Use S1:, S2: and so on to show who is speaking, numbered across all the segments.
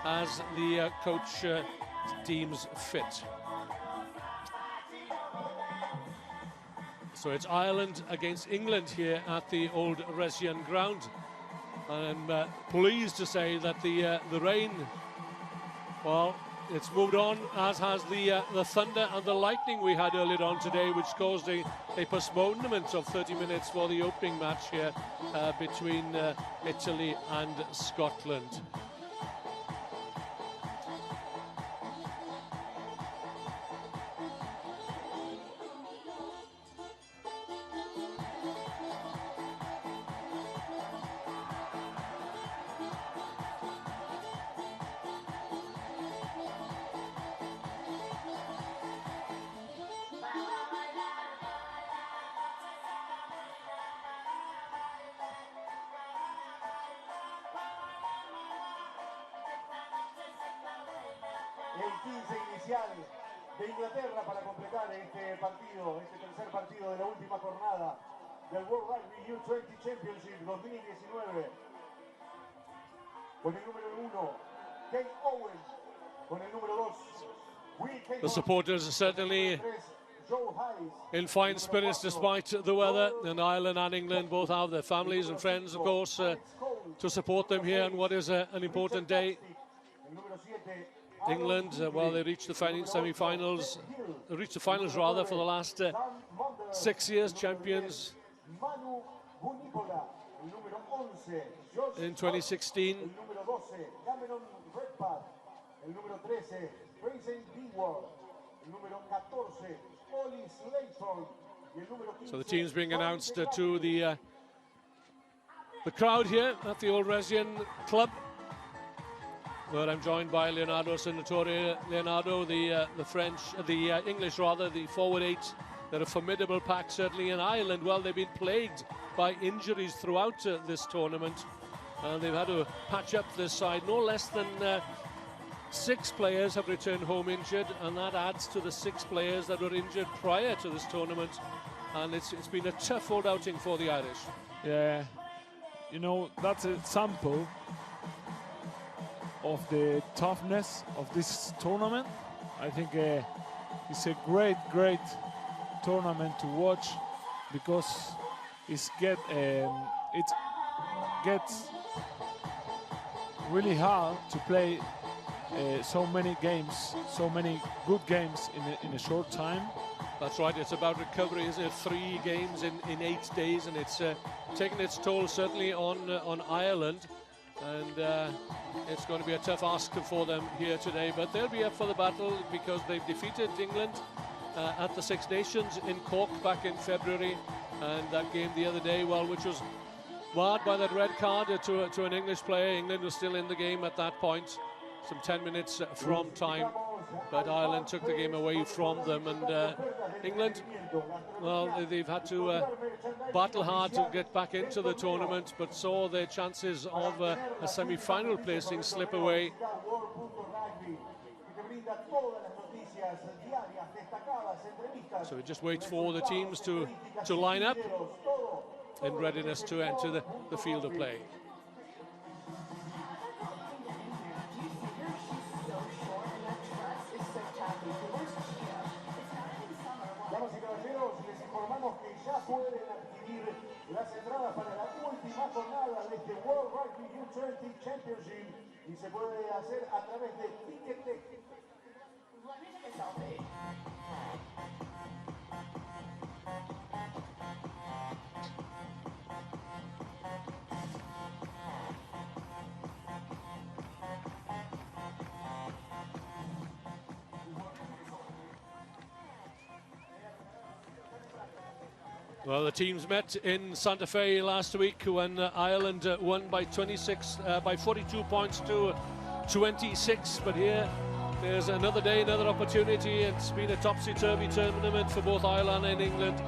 S1: as the coach deems fit. So it's Ireland against England here at the old Resian ground. And I'm pleased to say that the rain, well, it's moved on, as has the thunder and the lightning we had earlier on today, which caused a postponement of 30 minutes for the opening match here between Italy and Scotland.
S2: El 15 inicial de Inglaterra para completar este partido, este tercer partido de la última jornada del World Rugby U20 Championship 2019. Con el número 1, Kate Owen. Con el número 2,
S1: the supporters are certainly in fine spirits despite the weather, and Ireland and England both have their families and friends, of course, to support them here on what is an important day. England, well, they reached the semi-finals, reached the finals rather for the last 6 years, champions in 2016. So the teams being announced to the crowd here at the Old Resian Club, where I'm joined by Leonardo Senatore. Leonardo, the English rather, the forward eight. They're a formidable pack, certainly in Ireland. Well, they've been plagued by injuries throughout this tournament, and they've had to patch up this side. No less than 6 players have returned home injured, and that adds to the 6 players that were injured prior to this tournament. And it's been a tough old outing for the Irish.
S3: Yeah, you know, that's a sample of the toughness of this tournament. I think it's a great tournament to watch, because it gets really hard to play so many games, so many good games in a short time.
S1: That's right, it's about recovery, isn't it? 3 games in 8 days, and it's taken its toll certainly on Ireland. And it's going to be a tough ask for them here today, but they'll be up for the battle because they've defeated England at the Six Nations in Cork back in February, and that game the other day, well, which was marred by that red card to an English player. England was still in the game at that point, some 10 minutes from time, but Ireland took the game away from them, and England, well, they've had to battle hard to get back into the tournament, but saw their chances of a semi-final placing slip away. So we just wait for the teams to line up in readiness to enter the field of play.
S2: Las entradas para la última jornada de este World Rugby U20 Championship, y se puede hacer a través de Ticketek.
S1: Well, the teams met in Santa Fe last week when Ireland won by 42 points to 26. But here, there's another day, another opportunity. It's been a topsy-turvy tournament for both Ireland and England.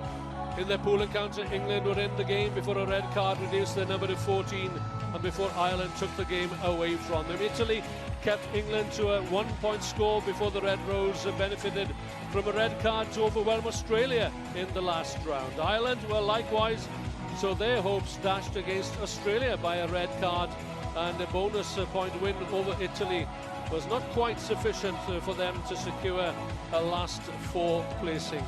S1: In their pool encounter, England were in the game before a red card reduced their number to 14, and before Ireland took the game away from them. Italy kept England to a 1-point score before the Red Rose benefited from a red card to overwhelm Australia in the last round. Ireland were likewise, so their hopes dashed against Australia by a red card and a bonus point win over Italy was not quite sufficient for them to secure a last 4 placing.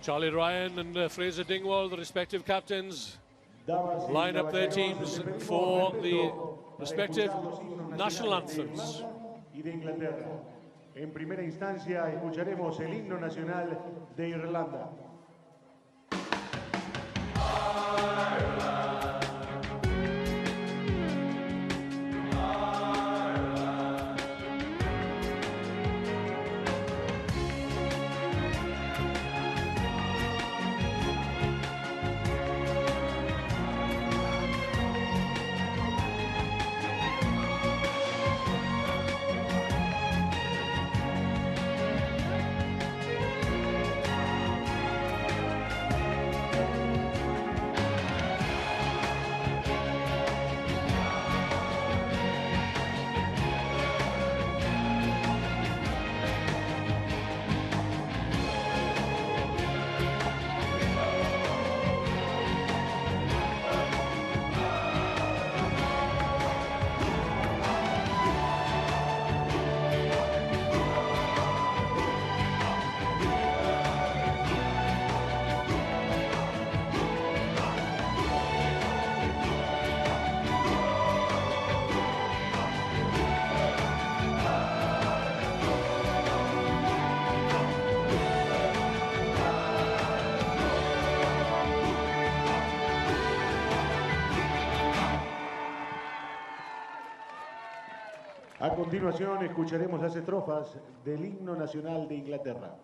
S1: Charlie Ryan and Fraser Dingwall, the respective captains, line up their teams for the respective national anthems.
S2: En primera instancia escucharemos el himno nacional de Irlanda. A continuación escucharemos las estrofas del himno nacional de Inglaterra.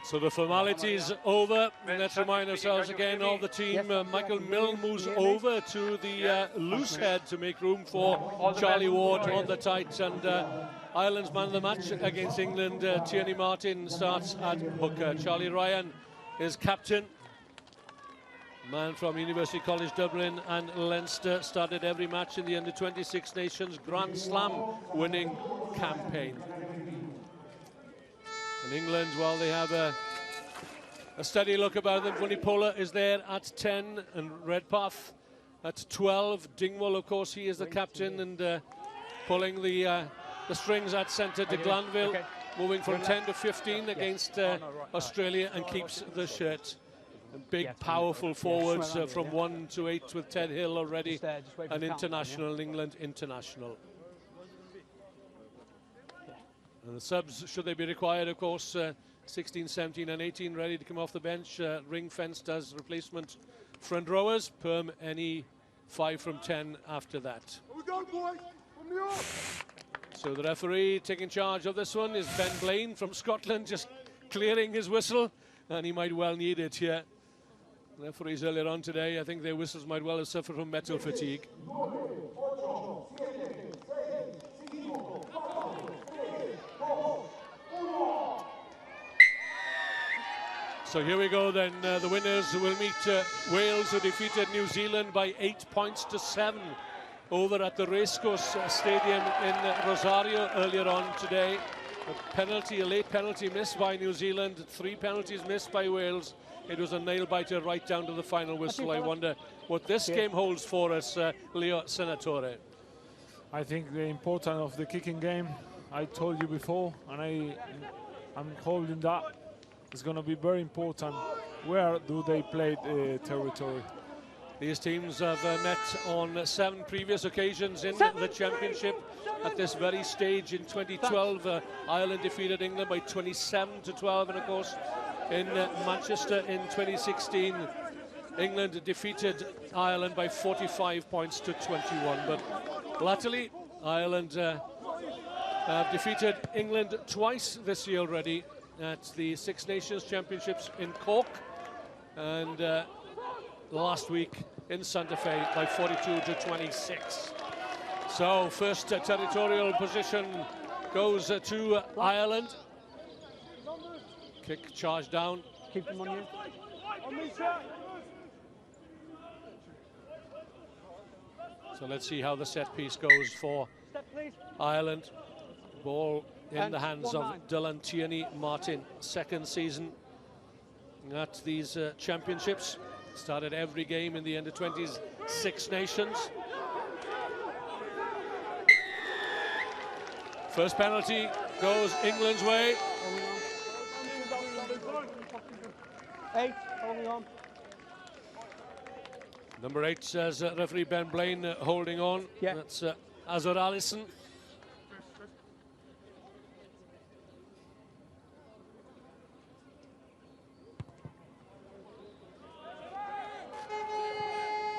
S1: So the formalities over. Let's remind ourselves again of the team. Michael Milne moves over to the loose head to make room for Charlie Ward on the tight. And Ireland's man of the match against England, Tierney Martin, starts at hooker. Charlie Ryan is captain. Man from University College Dublin and Leinster, started every match in the under-26 Nations Grand Slam winning campaign. And England, well, they have a steady look about them. Vunipola is there at 10 and Redpath at 12. Dingwall, of course, he is the captain and pulling the strings at centre. De Glanville moving from 10 to 15 against Australia and keeps the shirt. And big, powerful forwards from 1 to 8 with Ted Hill already an international, England international. And the subs, should they be required, of course, 16, 17 and 18 ready to come off the bench, ring-fenced as replacement front rowers, perm any 5 from 10 after that. So the referee taking charge of this one is Ben Blaine from Scotland, just clearing his whistle, and he might well need it here. Referees earlier on today, I think their whistles might well have suffered from metal fatigue. So here we go then, the winners will meet Wales, who defeated New Zealand by 8 points to 7 over at the Racecourse Stadium in Rosario earlier on today. A late penalty missed by New Zealand, 3 penalties missed by Wales. It was a nail-biter right down to the final whistle. I wonder what this game holds for us, Leo Senatore.
S3: I think the importance of the kicking game, I told you before, and I'm holding that. It's going to be very important. Where do they play the territory?
S1: These teams have met on 7 previous occasions in the championship. At this very stage in 2012, Ireland defeated England by 27-12, and of course in Manchester in 2016, England defeated Ireland by 45 points to 21. But latterly, Ireland have defeated England twice this year already at the Six Nations Championships in Cork, and last week in Santa Fe by 42-26. So first territorial position goes to Ireland. Kick charge down.
S4: Keep them on you.
S1: So let's see how the set piece goes for Ireland. Ball in the hands of Dylan Tierney Martin, second season at these championships. Started every game in the under-20s Six Nations. First penalty goes England's way.
S4: 8, holding on.
S1: Number 8 says referee Ben Blaine holding on.
S4: Yeah.
S1: That's Azor Allison.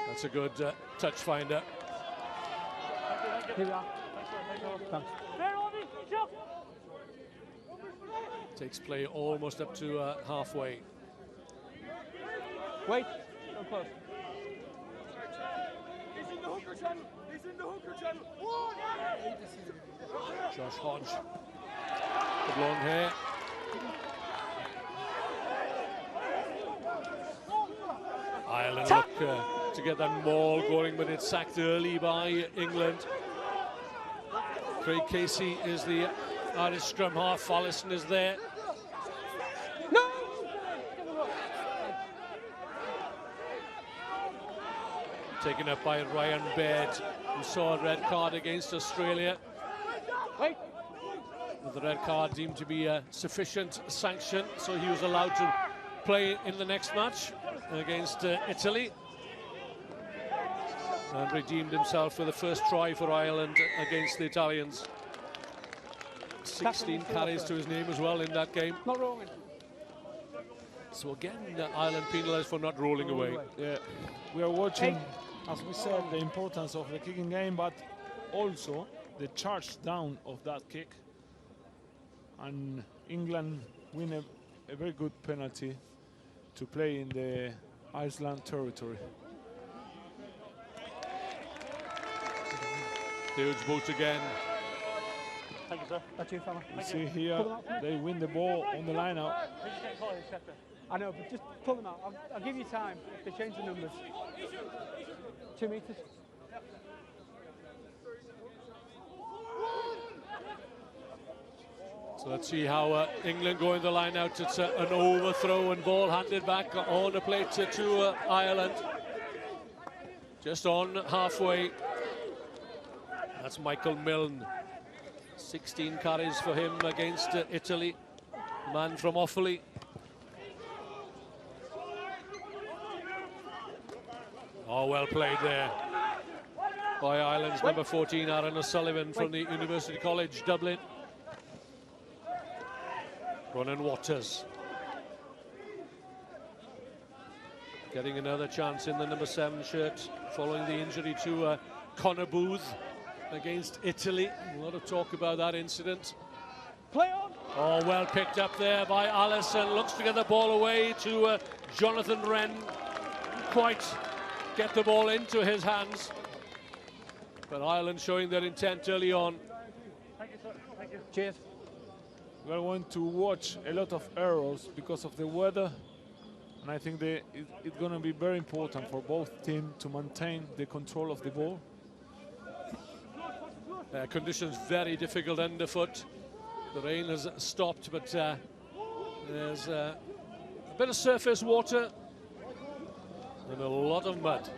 S1: That's a good touch finder.
S4: Here we are. Thanks.
S1: Takes play almost up to halfway.
S4: Wait, so close.
S5: He's in the hooker channel. He's in the hooker channel.
S1: Josh Hodge. The blonde hair. Ireland look to get that maul going, but it's sacked early by England. Craig Casey is the Irish scrum half. Allison is there.
S4: No!
S1: Taken up by Ryan Baird, who saw a red card against Australia.
S4: Wait.
S1: The red card deemed to be a sufficient sanction, so he was allowed to play in the next match against Italy, and redeemed himself for the first try for Ireland against the Italians. 16 carries to his name as well in that game.
S4: Not rolling.
S1: So again, Ireland penalised for not rolling away.
S3: Yeah, we are watching, as we said, the importance of the kicking game, but also the charge down of that kick. And England win a very good penalty to play in the Iceland territory.
S1: Huge boot again.
S4: Thank you, sir. That's you, fella.
S3: You see here, they win the ball on the line out.
S4: I know, but just pull them out. I'll give you time if they change the numbers. 2 meters.
S1: So let's see how England go in the line out. It's an overthrow and ball handed back on the plate to Ireland. Just on halfway. That's Michael Milne. 16 carries for him against Italy. Man from Offaly. Oh, well played there by Ireland's number 14, Aaron O'Sullivan from the University College Dublin. Ronan Waters getting another chance in the number 7 shirt following the injury to Connor Booth against Italy. A lot of talk about that incident.
S4: Play on.
S1: Oh, well picked up there by Allison. Looks to get the ball away to Jonathan Wren. Quite get the ball into his hands. But Ireland showing their intent early on.
S4: Thank you, sir. Thank you. Cheers.
S3: We're going to watch a lot of errors because of the weather, and I think it's going to be very important for both teams to maintain the control of the ball.
S1: Conditions very difficult underfoot. The rain has stopped, but there's a bit of surface water and a lot of mud.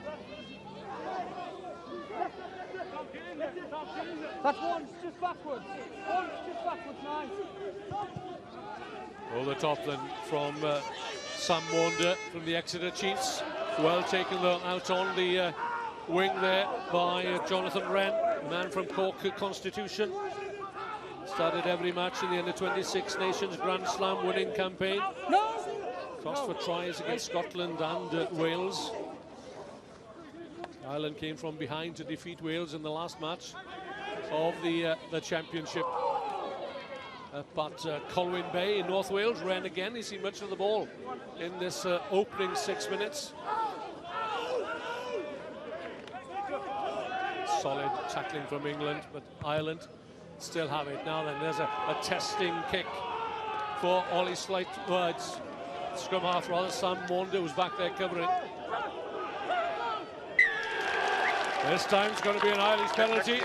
S4: That's once, just backwards. Once, just backwards, nice.
S1: Over the top then from Sam Maunda from the Exeter Chiefs. Well taken though out on the wing there by Jonathan Wren, man from Cork Constitution. Started every match in the under-26 Nations Grand Slam winning campaign. Crossed for tries against Scotland and Wales. Ireland came from behind to defeat Wales in the last match of the championship at Colwyn Bay in North Wales. Wren again, he's seen much of the ball in this opening 6 minutes. Solid tackling from England, but Ireland still have it. Now then, there's a testing kick for Ollie Slightwood's scrum half rather. Sam Maunda was back there covering. This time it's going to be an Irish penalty.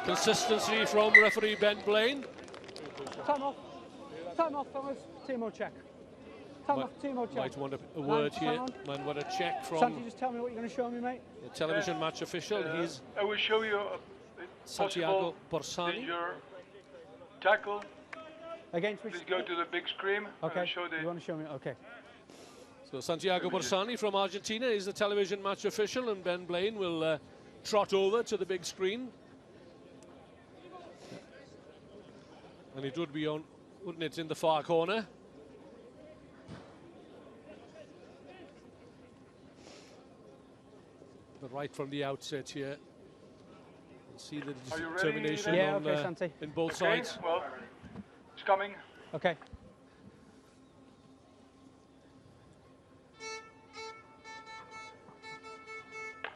S1: Consistency from referee Ben Blaine.
S4: Time off. Time off, Thomas. Timo check. Time off, Timo check.
S1: Might want a word here. Might want a check from
S4: Santi, just tell me what you're going to show me, mate.
S1: the television match official. He's
S5: I will show you a
S1: Santiago
S5: possible
S1: Borsani.
S5: danger tackle.
S4: Against which?
S5: Please go to the big screen.
S4: Okay.
S5: Show the
S4: You want to show me? Okay.
S1: So Santiago Borsani from Argentina is the television match official, and Ben Blaine will trot over to the big screen. And it would be on, wouldn't it, in the far corner. But right from the outset here, you see the
S5: Are you ready,
S1: determination
S4: Yeah,
S1: on,
S4: okay, Santi.
S1: in both
S5: Okay,
S1: sides.
S5: well, it's coming.
S4: Okay.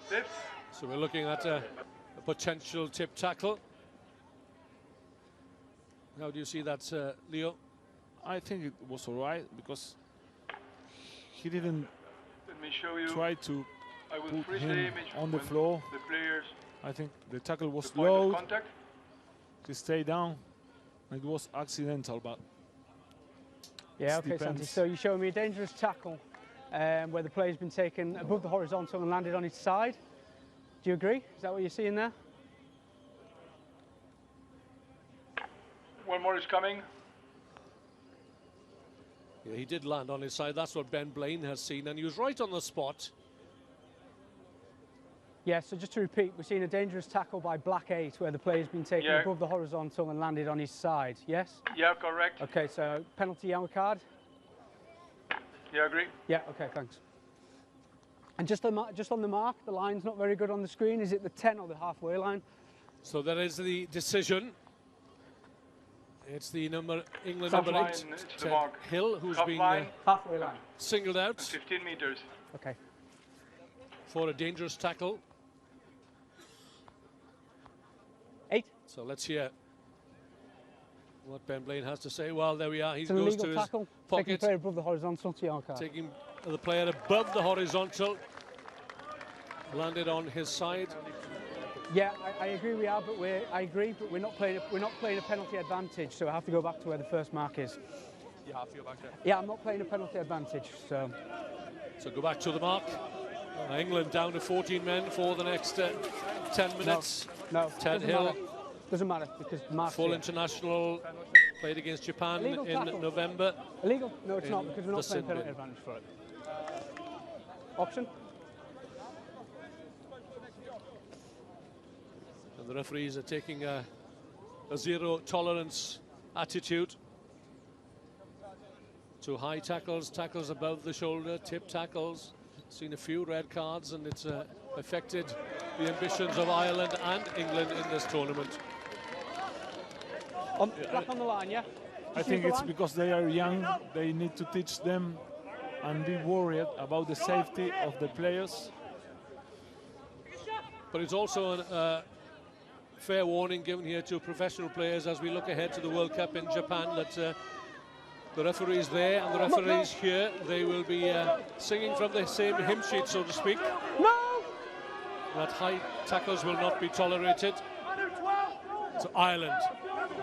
S5: Tip.
S1: So we're looking at a potential tip tackle. How do you see that, Leo?
S3: I think it was all right because he didn't
S5: Let me show you.
S3: try to
S5: I will
S3: put
S5: freeze the
S3: him
S5: image
S3: on the
S5: when
S3: floor.
S5: The players,
S3: I think the tackle was
S5: the point of
S3: low
S5: contact.
S3: to stay down. It was accidental, but
S4: Yeah,
S3: It
S4: okay, Santi.
S3: depends.
S4: So you show me a dangerous tackle where the player's been taken above the horizontal and landed on its side. Do you agree? Is that what you're seeing there?
S5: One more is coming.
S1: Yeah, he did land on his side. That's what Ben Blaine has seen, and he was right on the spot.
S4: Yeah, so just to repeat, we're seeing a dangerous tackle by Black 8 where the player's been taken
S5: Yeah.
S4: above the horizontal and landed on his side, yes?
S5: Yeah, correct.
S4: Okay, so penalty, yellow card?
S5: Yeah, agree.
S4: Yeah, okay, thanks. And just on the mark, the line's not very good on the screen. Is it the 10 or the halfway line?
S1: So that is the decision. It's the England
S5: Top
S1: number
S5: line,
S1: 8,
S5: it's the
S1: Ted
S5: mark.
S1: Hill, who's
S5: Top
S1: been
S5: line,
S4: Halfway line.
S1: singled out
S5: 15 meters.
S4: Okay.
S1: for a dangerous tackle.
S4: 8.
S1: So let's hear what Ben Blaine has to say. Well, there we are. He
S4: It's an
S1: goes
S4: illegal
S1: to his
S4: tackle. Taking the
S1: pocket,
S4: player above the horizontal, yellow card.
S1: taking the player above the horizontal. Landed on his side.
S4: Yeah, I agree we are, but we're not playing a penalty advantage, so I have to go back to where the first mark is.
S1: You have to go back there.
S4: Yeah, I'm not playing a penalty advantage, so
S1: So go back to the mark. England down to 14 men for the next 10 minutes.
S4: no.
S1: Ted
S4: doesn't
S1: Hill,
S4: matter. Doesn't matter because the mark's
S1: full
S4: here.
S1: international, played against Japan
S4: Illegal
S1: in
S4: tackle.
S1: November.
S4: Illegal? No, it's not
S1: in
S4: because we're not
S1: the
S4: playing
S1: sin
S4: penalty
S1: bin.
S4: advantage for it. Option?
S1: And the referees are taking a zero tolerance attitude to high tackles, tackles above the shoulder, tip tackles. Seen a few red cards, and it's affected the ambitions of Ireland and England in this tournament.
S4: Back on the line, yeah?
S3: I think it's because they are young. They need to teach them and be worried about the safety of the players.
S1: But it's also a fair warning given here to professional players as we look ahead to the World Cup in Japan that the referees there and the referees here, they will be singing from the same hymn sheet, so to speak.
S4: No!
S1: That high tackles will not be tolerated. So Ireland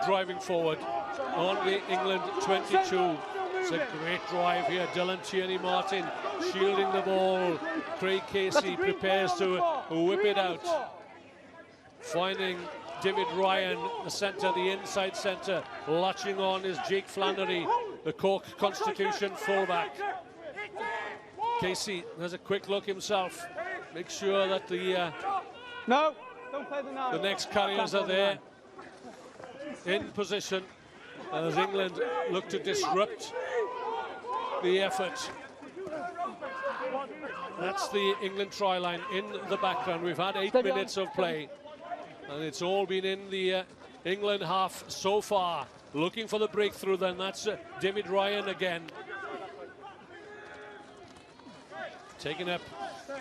S1: driving forward on the England 22. It's a great drive here. Dylan Tierney-Martin shielding the ball. Craig Casey prepares to whip it out. Finding David Ryan, the centre, the inside centre. Latching on is Jake Flannery, the Cork Constitution fullback. Casey has a quick look himself. Make sure that the
S4: No, don't play the nine.
S1: the next carriers are there in position as England look to disrupt the effort. That's the England try line in the background. We've had 8 minutes of play, and it's all been in the England half so far. Looking for the breakthrough then, that's David Ryan again. Taken up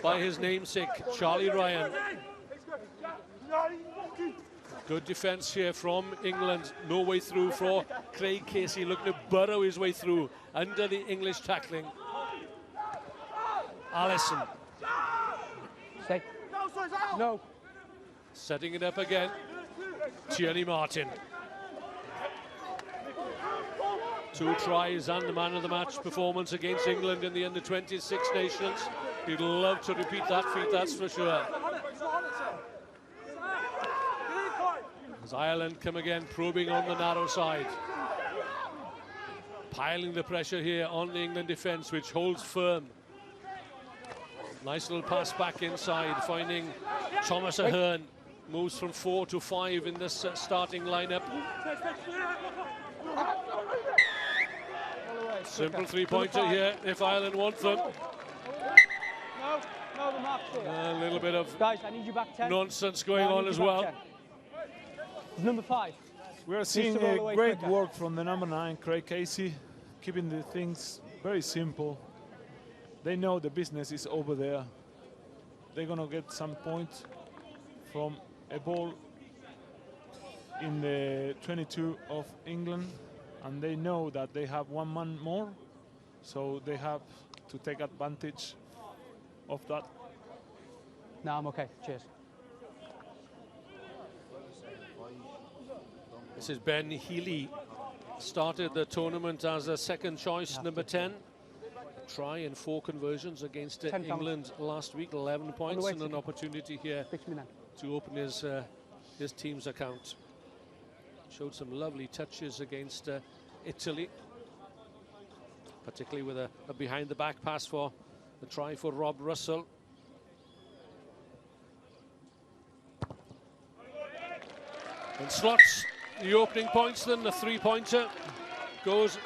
S1: by his namesake, Charlie Ryan. Good defence here from England. No way through for Craig Casey, looking to burrow his way through under the English tackling. Allison.
S4: Stay. No.
S1: Setting it up again. Tierney-Martin. 2 tries and the man of the match performance against England in the under-20 Six Nations. He'd love to repeat that feat, that's for sure. As Ireland come again, probing on the narrow side. Piling the pressure here on the England defence, which holds firm. Nice little pass back inside, finding Thomas Ahern. Moves from 4 to 5 in this starting lineup. Simple three-pointer here if Ireland want them.
S4: No, the mark's here.
S1: A little bit of
S4: Guys, I need you back 10.
S1: nonsense going on as well.
S4: Number 5.
S3: We are seeing a great work from the number 9, Craig Casey, keeping the things very simple. They know the business is over there. They're going to get some points from a ball in the 22 of England, and they know that they have 1 man more, so they have to take advantage of that.
S4: No, I'm okay. Cheers.
S1: This is Ben Healy. Started the tournament as a second choice, number 10. Try and 4 conversions against England last week, 11 points, and an opportunity here to open his team's account. Showed some lovely touches against Italy, particularly with a behind-the-back pass for the try for Rob Russell. And slots the opening points, then the 3-pointer goes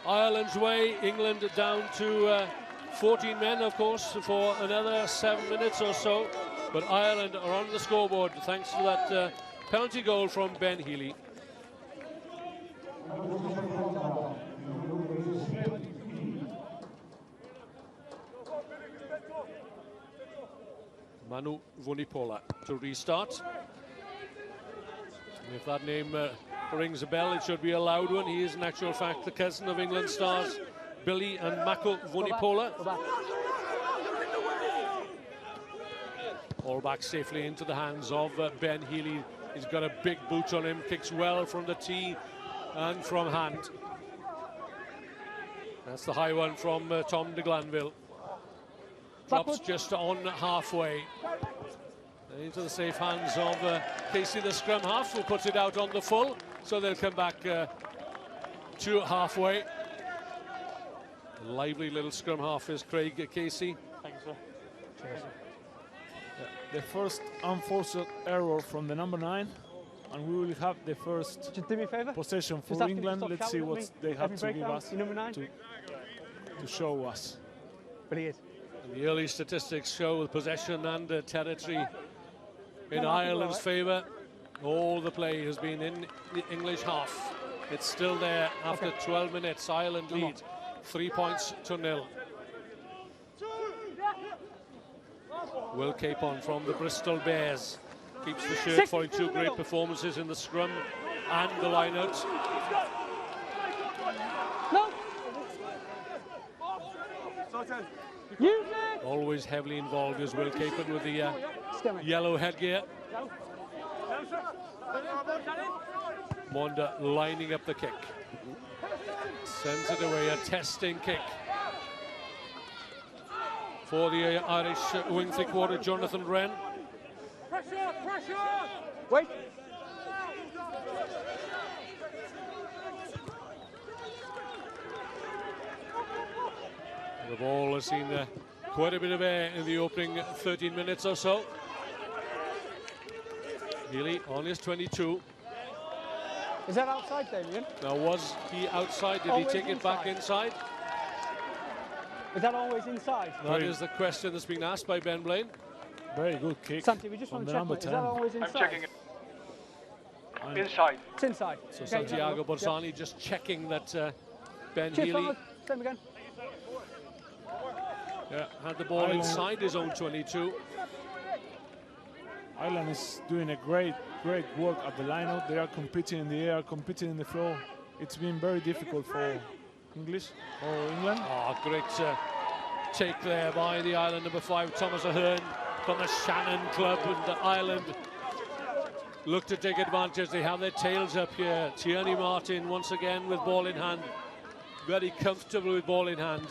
S1: Ireland's way. England down to 14 men, of course, for another 7 minutes or so. But Ireland are on the scoreboard thanks to that penalty goal from Ben Healy. Manu Vunipola to restart. And if that name rings a bell, it should be a loud one. He is in actual fact the cousin of England stars Billy and Mako Vunipola. All back safely into the hands of Ben Healy. He's got a big boot on him, kicks well from the tee and from hand. That's the high one from Tom de Glanville. Drops just on halfway. Into the safe hands of Casey, the scrum half, who puts it out on the full. So they'll come back to halfway. Lively little scrum half is Craig Casey.
S4: Thanks, sir. Cheers.
S3: The first unforced error from the number 9, and we will have the first
S4: Just do me a favour.
S3: possession for England. Let's see what they have to give us to show us.
S4: Brilliant.
S1: And the early statistics show the possession and territory in Ireland's favour. All the play has been in the English half. It's still there after 12 minutes. Ireland lead 3 points to 0. Will Capon from the Bristol Bears keeps the shirt for 2 great performances in the scrum and the line-out.
S4: No.
S1: Always heavily involved is Will Capon with the yellow headgear. Monda lining up the kick. Sends it away, a testing kick for the Irish wing three-quarter, Jonathan Wren.
S4: Pressure, pressure! Wait.
S1: The ball has seen quite a bit of air in the opening 13 minutes or so. Healy on his 22.
S4: Is that outside, Damien?
S1: Now, was he outside? Did he take it back inside?
S4: Is that always inside?
S1: That is the question that's been asked by Ben Blaine.
S3: Very good kick.
S4: Santi, we just want to check, mate. Is that always inside?
S5: I'm checking it. Inside.
S4: It's inside.
S1: So
S4: Okay,
S1: Santiago Borsani just checking that Ben
S4: Cheers,
S1: Healy
S4: fellas. Same again.
S1: had the ball inside his own 22.
S3: Ireland is doing a great work at the line-out. They are competing in the air, competing in the floor. It's been very difficult for England.
S1: Oh, great take there by the Ireland number 5, Thomas Ahern from the Shannon club, and Ireland look to take advantage. They have their tails up here. Tierney Martin once again with ball in hand. Very comfortable with ball in hand.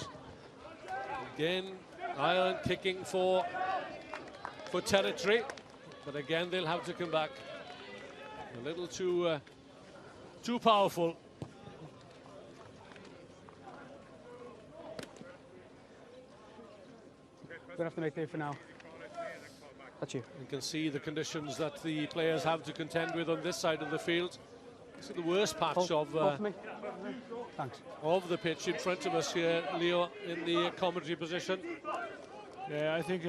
S1: Again, Ireland kicking for territory, but again they'll have to come back. A little too powerful.
S4: Gonna have to make do for now. That's you.
S1: You can see the conditions that the players have to contend with on this side of the field. This is the worst patch of the pitch in front of us here, Leo, in the commentary position.
S3: Yeah, I think,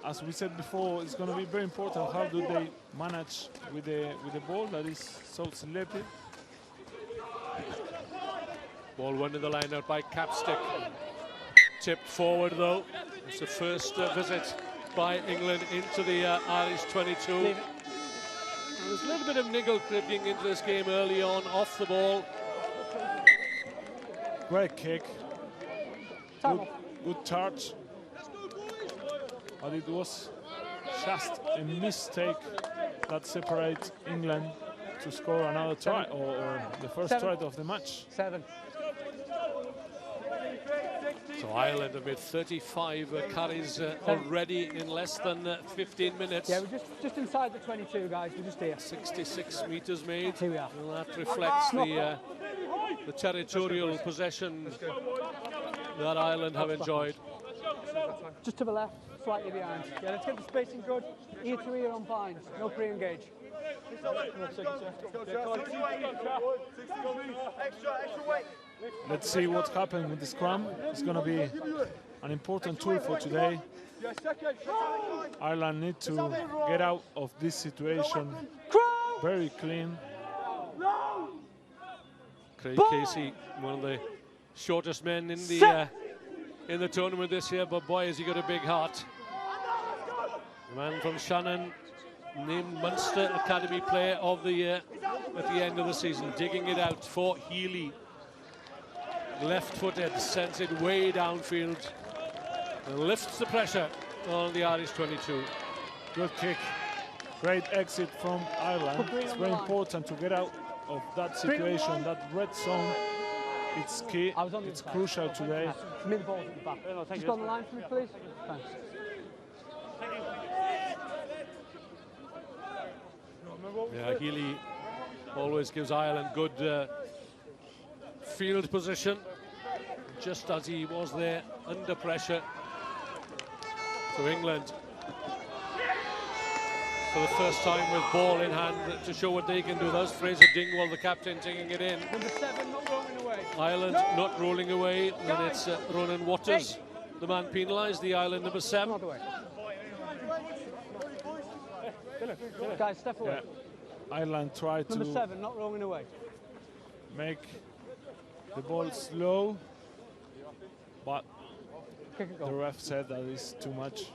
S3: as we said before, it's going to be very important how do they manage with the ball that is so selective.
S1: Ball won in the line out by Capstick. Tipped forward though. It's the first visit by England into the Irish 22. There's a little bit of niggle creeping into this game early on, off the ball.
S3: Great kick. Good charge. But it was just a mistake that separates England to score another try, or the first try of the match.
S4: 7.
S1: So Ireland have made 35 carries already in less than 15 minutes.
S4: Yeah, we're just inside the 22, guys. We're just here.
S1: 66 metres made.
S4: Here we are.
S1: And that reflects the territorial possession that Ireland have enjoyed.
S4: Just to the left, slightly behind. Yeah, let's get the spacing good. Ear to ear on Pines. No pre-engage.
S3: Let's see what's happening with the scrum. It's going to be an important tool for today. Ireland need to get out of this situation very clean.
S1: Craig Casey, one of the shortest men in the tournament this year, but boy, has he got a big heart. The man from Shannon, named Munster Academy Player of the Year at the end of the season, digging it out for Healy. Left-footed, sends it way downfield and lifts the pressure on the Irish 22.
S3: Good kick. Great exit from Ireland. It's very important to get out of that situation, that red zone. It's key. It's crucial today.
S4: Me the ball at the back. Just on the line for me, please. Thanks.
S1: Yeah, Healy always gives Ireland good field position, just as he was there under pressure. So England, for the first time with ball in hand to show what they can do. That's Fraser Dingwall, the captain, taking it in.
S4: Number 7, not rolling away.
S1: Ireland not rolling away, and it's Ronan Waters, the man penalised, the Ireland number 7.
S4: Not away. Guys, step away.
S3: Yeah. Ireland tried
S4: Number
S3: to
S4: 7, not rolling away.
S3: make the ball slow, but the ref said that is too much.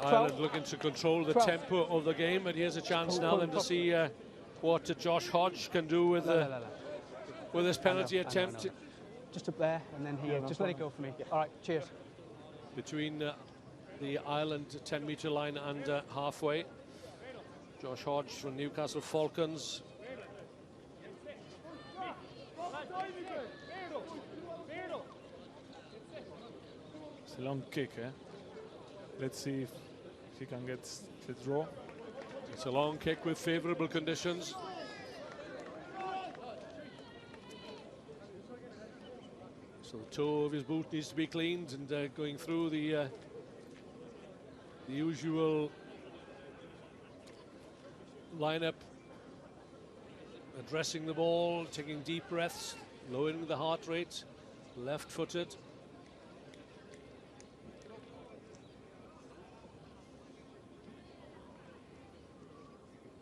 S1: Ireland looking to control the tempo of the game, and here's a chance now then to see what Josh Hodge can do with this penalty attempt.
S4: Just up there, and then here. Just let it go for me. All right, cheers.
S1: Between the Ireland 10-metre line and halfway. Josh Hodge from Newcastle Falcons.
S3: It's a long kick, eh? Let's see if he can get the draw.
S1: It's a long kick with favourable conditions. So the toe of his boot needs to be cleaned, and going through the usual lineup, addressing the ball, taking deep breaths, lowering the heart rate, left-footed.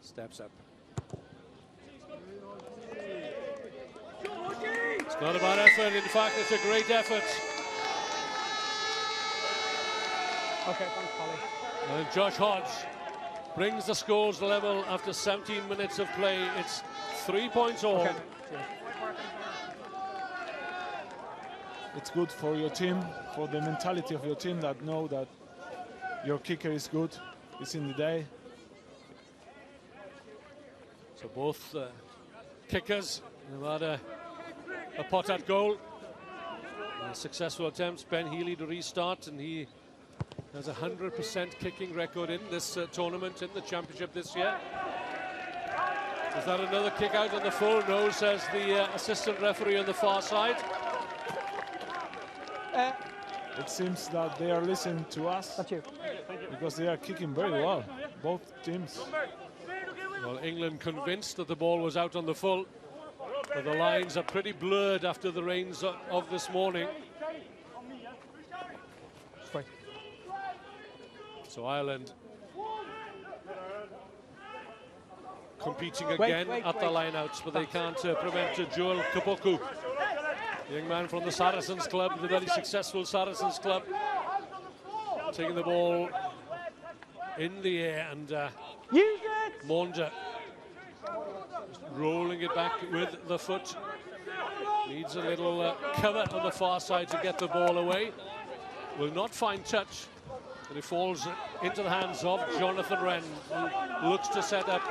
S1: Steps up. It's not about effort, in fact it's a great effort.
S4: Okay, thanks, Polly.
S1: And Josh Hodge brings the scores level after 17 minutes of play. It's 3 points all.
S4: Okay.
S3: It's good for your team, for the mentality of your team that know that your kicker is good, it's in the day.
S1: So both kickers have had a pot at goal. Successful attempts. Ben Healy to restart, and he has a 100% kicking record in this tournament, in the championship this year. Is that another kick out on the full? No, says the assistant referee on the far side.
S3: It seems that they are listening to us.
S4: That's you.
S3: Because they are kicking very well, both teams.
S1: Well, England convinced that the ball was out on the full, but the lines are pretty blurred after the rains of this morning.
S4: Straight.
S1: So Ireland competing again at the lineouts, but they can't prevent Joel Kapoku, the young man from the Saracens club, the very successful Saracens club, taking the ball in the air, and Monda rolling it back with the foot. Needs a little cover on the far side to get the ball away. Will not find touch, and it falls into the hands of Jonathan Wren, who looks to set up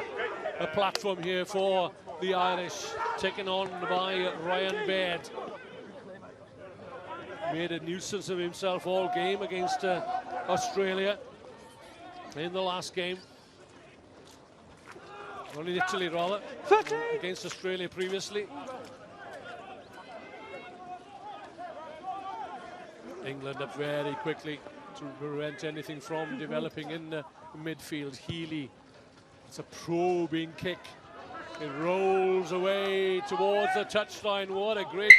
S1: a platform here for the Irish, taken on by Ryan Baird. Made a nuisance of himself all game against Australia in the last game. Only Italy, rather, against Australia previously. England up very quickly to prevent anything from developing in midfield. Healy, it's a probing kick. It rolls away towards the touchline. What a great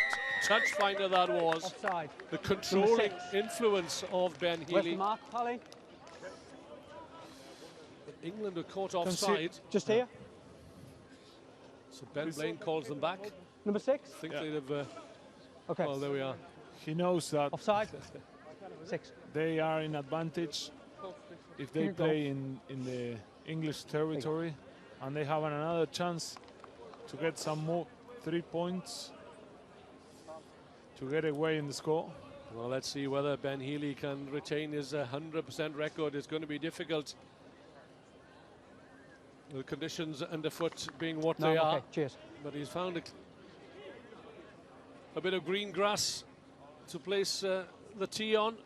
S1: touch finder that was.
S4: Offside.
S1: The controlling influence of Ben
S4: Where's the
S1: Healy.
S4: mark, Polly?
S1: England are caught offside.
S4: Just here.
S1: So Ben Blaine calls them back.
S4: Number 6.
S1: I think they'd have.
S4: Okay.
S1: Well, there we are.
S3: He knows that
S4: Offside. 6.
S3: they are in advantage if they play in the English territory, and they have another chance to get some more 3 points to get away in the score.
S1: Well, let's see whether Ben Healy can retain his 100% record. It's going to be difficult. The conditions underfoot being what they are.
S4: Okay, cheers.
S1: But he's found a bit of green grass to place the tee on.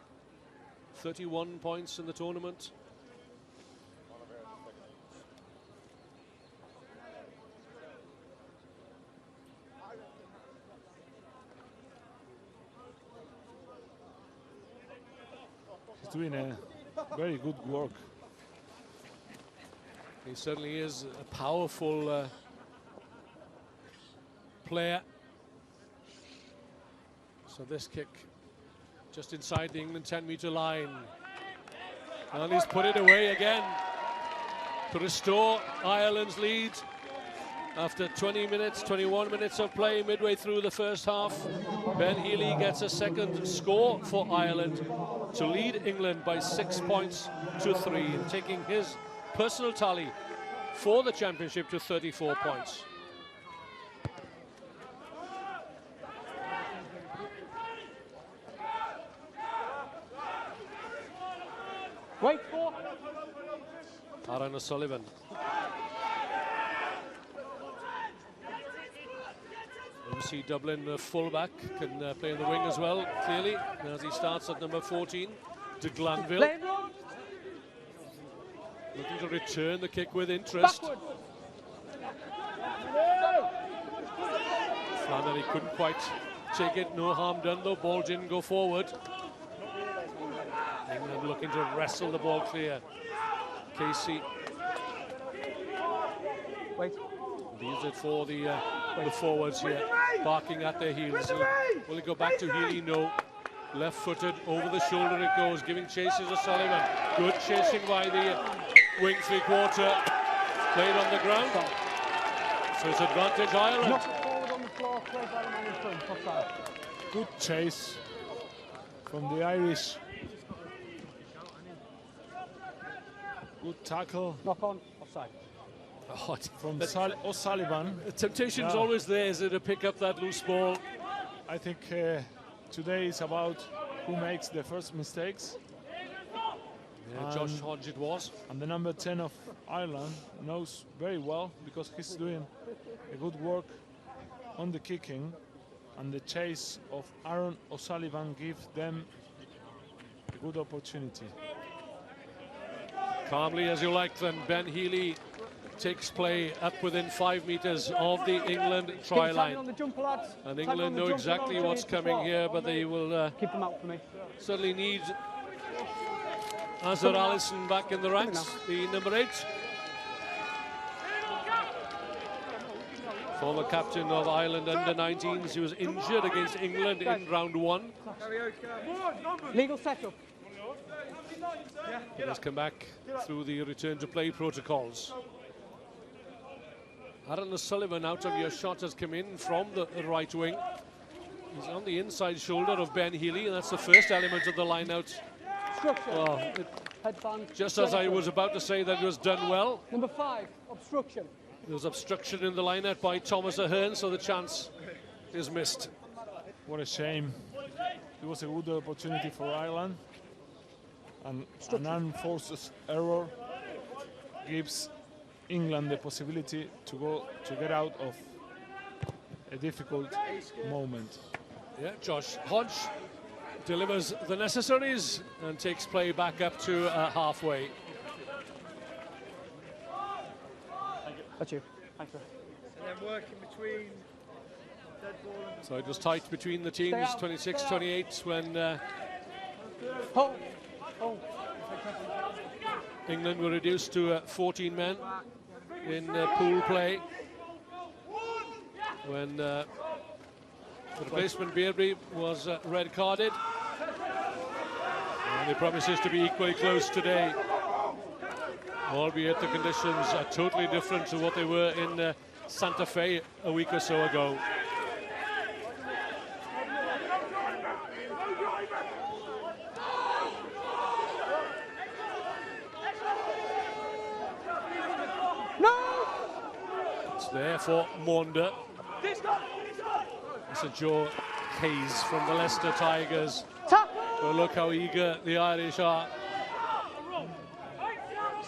S1: 31 points in the tournament.
S3: He's doing a very good work.
S1: He certainly is a powerful player. So this kick just inside the England 10-meter line. And he's put it away again to restore Ireland's lead after 21 minutes of play midway through the first half. Ben Healy gets a second score for Ireland to lead England by 6 points to 3, and taking his personal tally for the championship to 34 points.
S4: Wait for
S1: Aaron O'Sullivan. MC Dublin, fullback, can play in the wing as well, clearly, as he starts at number 14, de Glanville. Looking to return the kick with interest. Flannery couldn't quite take it, no harm done though, ball didn't go forward. England looking to wrestle the ball clear. Casey.
S4: Wait.
S1: Leaves it for the forwards here, barking at their heels. Will it go back to Healy? No. Left-footed, over the shoulder it goes, giving chases to Sullivan. Good chasing by the wing three-quarter. Played on the ground. So it's advantage Ireland.
S4: Knock forward on the floor, play by the man in front. Offside.
S3: Good chase from the Irish. Good tackle.
S4: Knock on, offside.
S1: Oh,
S3: From O'Sullivan.
S1: the temptation's always there, is it, to pick up that loose ball?
S3: I think today is about who makes the first mistakes.
S1: Yeah, Josh Hodge it was.
S3: And the number 10 of Ireland knows very well, because he's doing a good work on the kicking, and the chase of Aaron O'Sullivan gives them a good opportunity.
S1: Calmly as you like then, Ben Healy takes play up within 5 meters of the England try line. And England know exactly what's coming here, but they will
S4: keep them out for me.
S1: Certainly need Azar Allison back in the ranks, the number 8. Former captain of Ireland under-19s. He was injured against England in round 1.
S4: Legal setup.
S1: He has come back through the return to play protocols. Aaron O'Sullivan out of your shot has come in from the right wing. He's on the inside shoulder of Ben Healy, and that's the first element of the line out. Oh, just as I was about to say that it was done well.
S4: Number 5, obstruction.
S1: There was obstruction in the line out by Thomas Ahern, so the chance is missed.
S3: What a shame. It was a good opportunity for Ireland, and an unforced error gives England the possibility to get out of a difficult moment.
S1: Yeah, Josh Hodge delivers the necessaries and takes play back up to halfway.
S4: That's you. Thank you.
S6: And then working between dead ball and...
S1: So it was tight between the teams, 26-28, when England were reduced to 14 men in pool play. When the replacement Bearby was red carded. And it promises to be equally close today, albeit the conditions are totally different to what they were in Santa Fe a week or so ago. It's there for Maunda. It's a Joe Hayes from the Leicester Tigers. But look how eager the Irish are.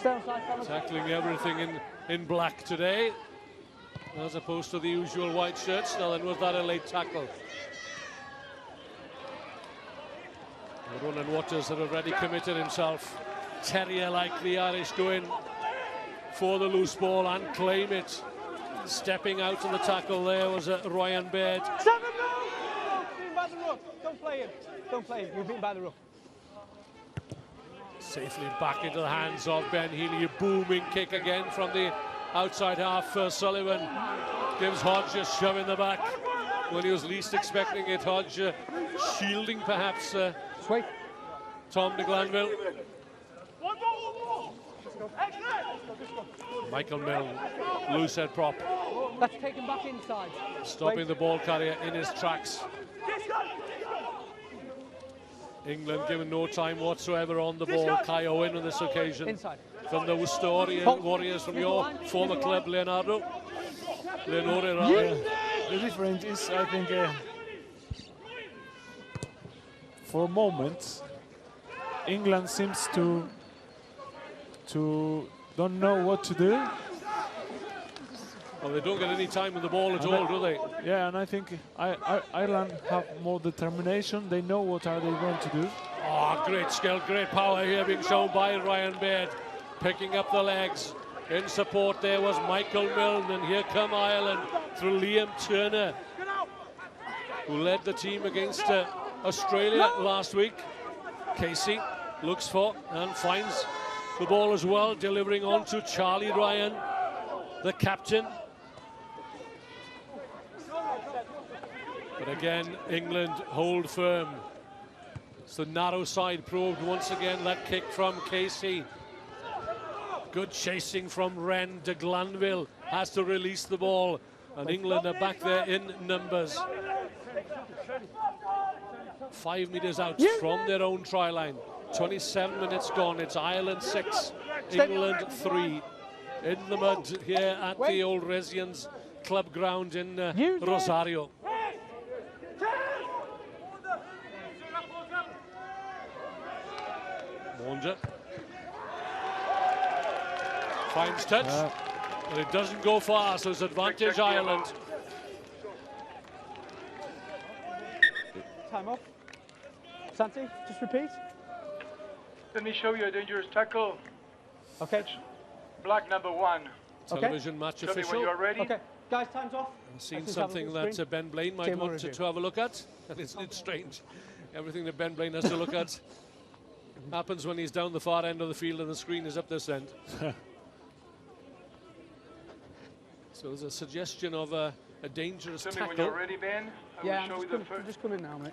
S1: Tackling everything in black today, as opposed to the usual white shirts. Now then, was that a late tackle? Ronan Waters had already committed himself. Terrier-like, the Irish going for the loose ball and claim it. Stepping out of the tackle there was Ryan Baird.
S4: Beaten by the ruck. Don't play him. Don't play him. You're beaten by the ruck.
S1: Safely back into the hands of Ben Healy. A booming kick again from the outside half. Sullivan gives Hodge a shove in the back when he was least expecting it. Hodge shielding perhaps Tom de Glanville. Michael Milne, loose head prop.
S4: Let's take him back inside.
S1: Stopping the ball carrier in his tracks. England given no time whatsoever on the ball. Kai Owen on this occasion.
S4: Inside.
S1: From the Worcester Warriors from your former club, Leonore.
S3: The difference is, I think, for moments, England seems to don't know what to do.
S1: Well, they don't get any time with the ball at all, do they?
S3: Yeah, and I think Ireland have more determination. They know what are they going to do.
S1: Oh, great skill, great power here being shown by Ryan Baird. Picking up the legs. In support there was Michael Milne, and here come Ireland through Liam Turner, who led the team against Australia last week. Casey looks for and finds the ball as well, delivering on to Charlie Ryan, the captain. But again, England hold firm. It's the narrow side probed once again. That kick from Casey. Good chasing from Wren. De Glanville has to release the ball. And England are back there in numbers. 5 meters out from their own try line. 27 minutes gone. It's Ireland 6, England 3. In the mud here at the old Residence Club ground in Rosario. Wonder finds touch, but it doesn't go far, so it's advantage Ireland.
S4: Time off. Santi, just repeat.
S5: Let me show you a dangerous tackle.
S4: Okay.
S5: Black number 1.
S1: Television match
S5: Tell me when
S1: official.
S5: you are ready.
S4: Okay, guys, time's off.
S1: I've seen something that Ben Blaine might want to have a look at, and it's strange. Everything that Ben Blaine has to look at happens when he's down the far end of the field and the screen is up this end. So there's a suggestion of a dangerous
S5: Tell me
S1: tackle.
S5: when you're ready, Ben. I will show you the first.
S4: Just come in now, mate.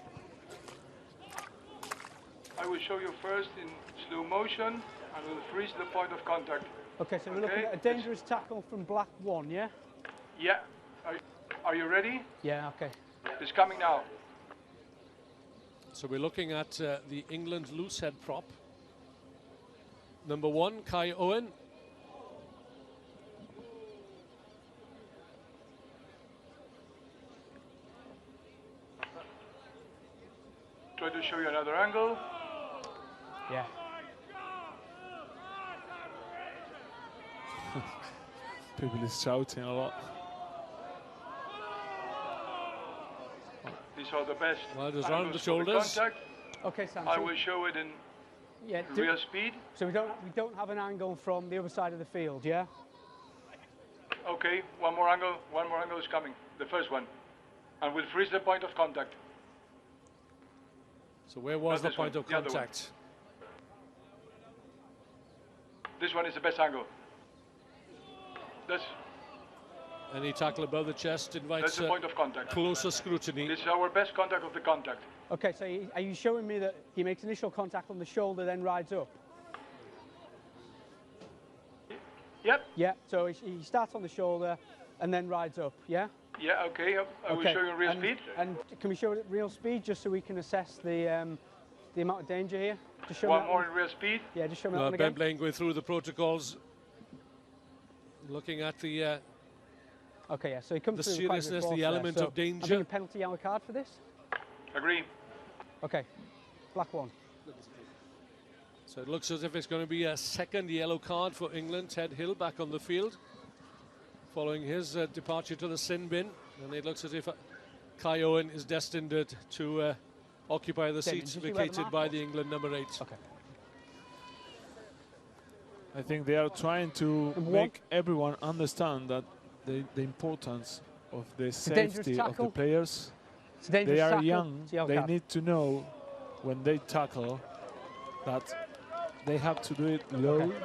S5: I will show you first in slow motion, and we'll freeze the point of contact.
S4: Okay, so we're looking at a dangerous tackle from Black 1, yeah?
S5: Yeah. Are you ready?
S4: Yeah, okay.
S5: It's coming now.
S1: So we're looking at the England loose head prop. Number 1, Kai Owen.
S5: Try to show you another angle.
S4: Yeah.
S3: People is shouting a lot.
S5: These are the best.
S1: Well, just
S5: angles
S1: round the
S5: for
S1: shoulders.
S5: contact.
S4: Okay, Santi.
S5: I will show it in real speed.
S4: So we don't have an angle from the other side of the field, yeah?
S5: Okay, one more angle is coming. The first one. And we'll freeze the point of contact.
S1: So where was the point of
S5: the other one.
S1: contact?
S5: This one is the best angle. This.
S1: Any tackle above the chest
S5: That's
S1: invites
S5: the point of contact.
S1: closer scrutiny.
S5: This is our best contact of the contact.
S4: Okay, so are you showing me that he makes initial contact on the shoulder, then rides up?
S5: Yep.
S4: Yeah, so he starts on the shoulder and then rides up, yeah?
S5: Yeah, okay. I will show you in real speed.
S4: And can we show it at real speed just so we can assess the amount of danger here? Just show
S5: One
S4: me
S5: more in real speed.
S4: Yeah, just show me that
S1: Well,
S4: one
S1: Ben
S4: again.
S1: Blaine going through the protocols. Looking at the
S4: Okay, yeah, so he comes
S1: the
S4: through quite a bit
S1: seriousness,
S4: force
S1: the
S4: there.
S1: element
S4: So
S1: of danger.
S4: I think a penalty yellow card for this?
S5: Agree.
S4: Okay, Black 1.
S1: So it looks as if it's going to be a second yellow card for England. Ted Hill back on the field following his departure to the sin bin. And it looks as if Kai Owen is destined to occupy the seats vacated by the England number 8.
S4: Okay.
S3: I think they are trying to make everyone understand that the importance of the safety of the players. They are young. They need to know when they tackle that they have to do it low.
S4: Okay.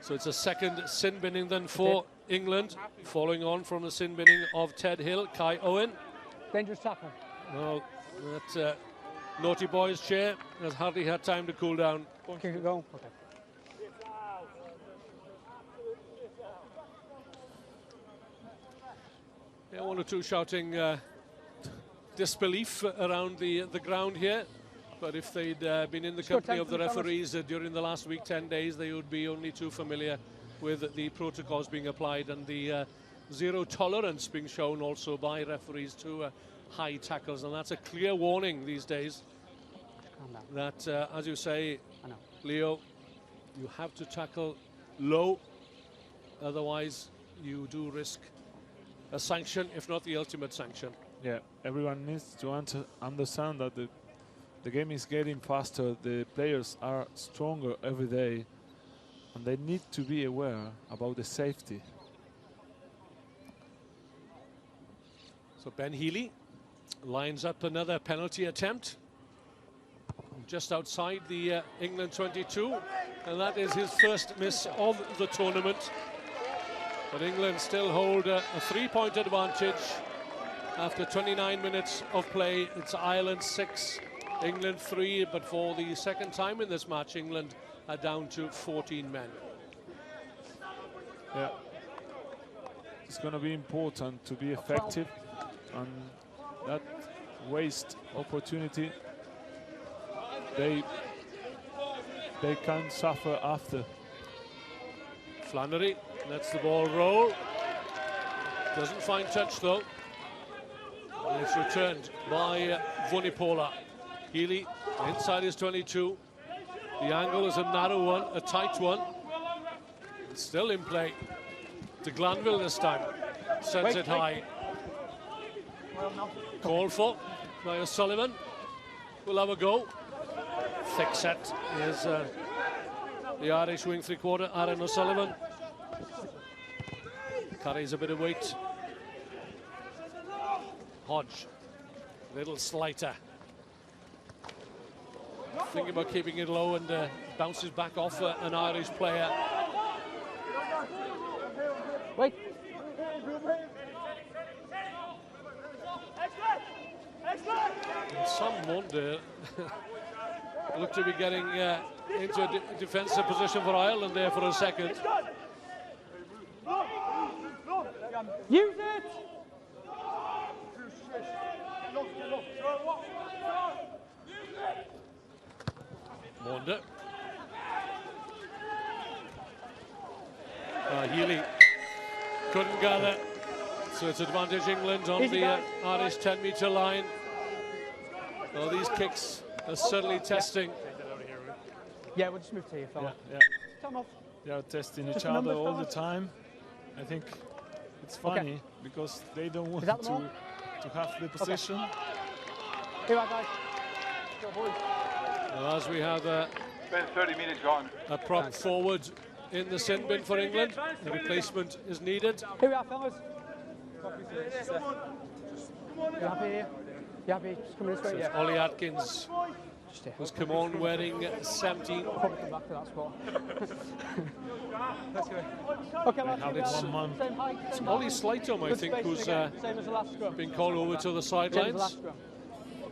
S1: So it's a second sin binning then for England, following on from the sin binning of Ted Hill. Kai Owen.
S4: Dangerous tackle.
S1: Well, that naughty boy's chair has hardly had time to cool down.
S4: Kick it go. Okay.
S1: Yeah, one or two shouting disbelief around the ground here. But if they'd been in the company of the referees during the last week, 10 days, they would be only too familiar with the protocols being applied and the zero tolerance being shown also by referees to high tackles. And that's a clear warning these days that, as you say, Leo, you have to tackle low Otherwise, you do risk a sanction, if not the ultimate sanction.
S3: Yeah, everyone needs to understand that the game is getting faster, the players are stronger every day, and they need to be aware about the safety.
S1: So Ben Healy lines up another penalty attempt just outside the England 22, and that is his first miss of the tournament. But England still hold a 3-point advantage after 29 minutes of play. It's Ireland 6, England 3, but for the second time in this match, England are down to 14 men.
S3: Yeah, it's going to be important to be effective, and that waste opportunity they can suffer after.
S1: Flannery lets the ball roll. Doesn't find touch though. And it's returned by Vunipola. Healy inside his 22. The angle is a narrow one, a tight one. It's still in play. To Glanville this time. Sends it high. Called for by O'Sullivan. We'll have a go. Thick set is the Irish wing three-quarter, Aaron O'Sullivan. Carries a bit of weight. Hodge, little slighter. Thinking about keeping it low, and bounces back off an Irish player.
S4: Wait.
S1: Sam Monde looked to be getting into a defensive position for Ireland there for a second.
S4: Use it!
S1: Monde. Healy couldn't gather, so it's advantage England on the Irish 10-metre line. Well, these kicks are certainly testing.
S4: Yeah, we'll just move to you, fella.
S3: Yeah.
S4: Come off.
S3: They are testing each other all the time. I think it's funny because they don't want to have the position.
S4: Here I go.
S1: Well, as we have
S5: Spend 30 minutes gone.
S1: a prop forward in the sin bin for England, the replacement is needed.
S4: Here we are, fellas. You happy here? You happy? Just come this way, yeah.
S1: Ollie Atkins was come on wearing 17.
S4: Probably come back to that spot. Let's go. Okay, lads.
S3: It's 1 month.
S4: Same height.
S1: It's Ollie Slightom, I think, who's
S4: same as the last scrum.
S1: been called over to the
S4: Same as the
S1: sidelines.
S4: last scrum.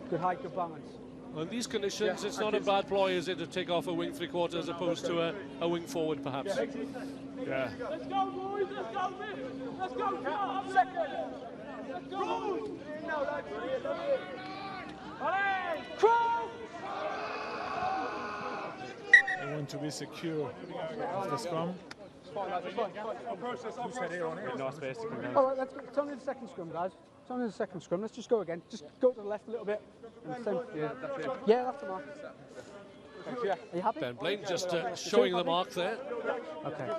S4: Good height, good balance.
S1: In these conditions, it's not a bad ploy, is it, to take off a wing three-quarter as opposed to a wing forward, perhaps?
S3: Yeah.
S6: Let's go, boys! Let's go, let's go! Second! Let's go! Now, lads.
S4: Crow!
S3: They want to be secure of the scrum.
S4: All right, let's go. It's only the second scrum, guys. It's only the second scrum. Let's just go again. Just go to the left a little bit. Yeah, that's the mark. Are you happy?
S1: Ben Blaine just showing the mark there.
S4: Okay.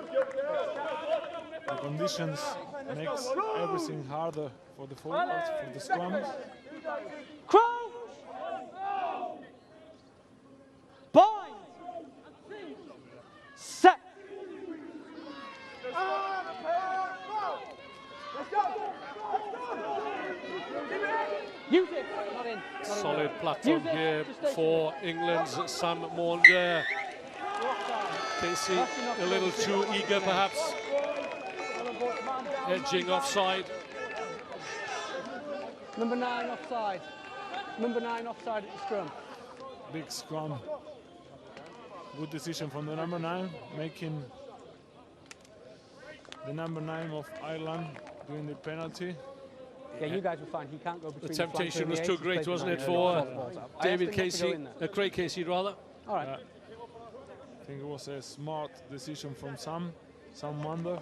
S3: The conditions makes everything harder for the forwards, for the scrums.
S4: Crow! Bind! Set! Use it! Not in.
S1: Solid platform here for England's Sam Monde. Casey a little too eager, perhaps. Edging offside.
S4: Number 9 offside. Number 9 offside at the scrum.
S3: Big scrum. Good decision from the number 9, making the number 9 of Ireland doing the penalty.
S4: Yeah, you guys were fine. He can't go between
S1: The temptation was too great, wasn't it, for David Casey, Craig Casey, rather.
S4: All right.
S3: I think it was a smart decision from Sam Monde.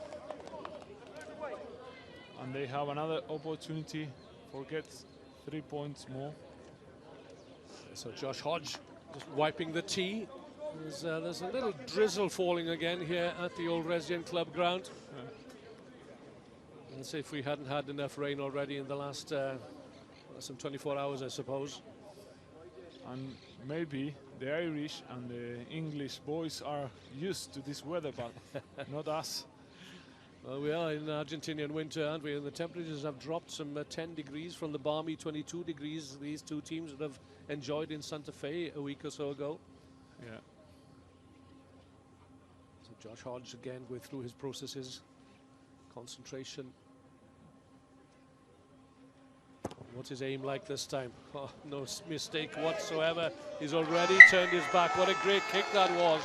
S3: And they have another opportunity for get 3 points more.
S1: So Josh Hodge just wiping the tee. There's a little drizzle falling again here at the old Resident Club ground.
S3: Yeah.
S1: As if we hadn't had enough rain already in the last some 24 hours, I suppose.
S3: And maybe the Irish and the English boys are used to this weather, but not us.
S1: Well, we are in Argentinian winter, aren't we? And the temperatures have dropped some 10 degrees from the balmy 22 degrees these two teams would have enjoyed in Santa Fe a week or so ago.
S3: Yeah.
S1: So Josh Hodge again going through his processes. Concentration. What's his aim like this time? Oh, no mistake whatsoever. He's already turned his back. What a great kick that was.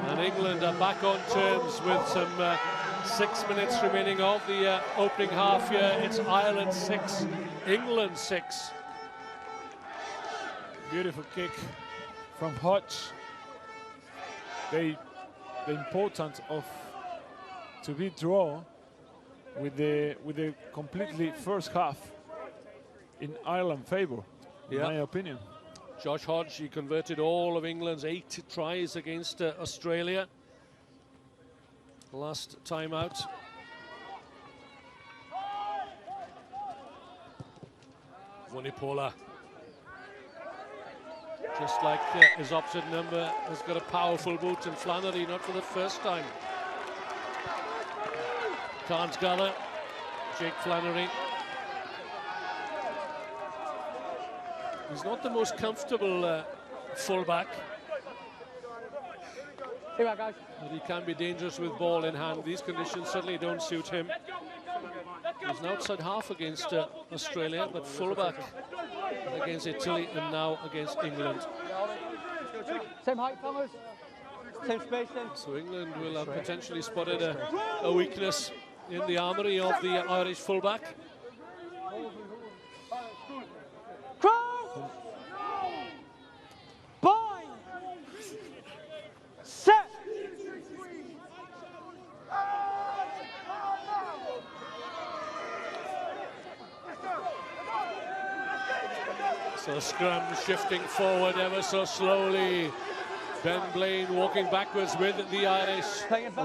S1: And England are back on terms with some 6 minutes remaining of the opening half here. It's Ireland 6, England 6.
S3: Beautiful kick from Hodge. The importance of to be draw with the completely first half in Ireland favor, in my opinion.
S1: Josh Hodge, he converted all of England's 8 tries against Australia last time out. Vunipola, just like his opposite number, has got a powerful boot, and Flannery not for the first time. Can't gather, Jake Flannery. He's not the most comfortable fullback.
S4: Here we are, guys.
S1: But he can be dangerous with ball in hand. These conditions certainly don't suit him. He's an outside half against Australia, but fullback against Italy and now against England.
S4: Same height, Thomas. Same spacing.
S1: So England will have potentially spotted a weakness in the armoury of the Irish fullback.
S4: Crow! Bind! Set!
S1: So scrum shifting forward ever so slowly. Ben Blaine walking backwards with the Irish.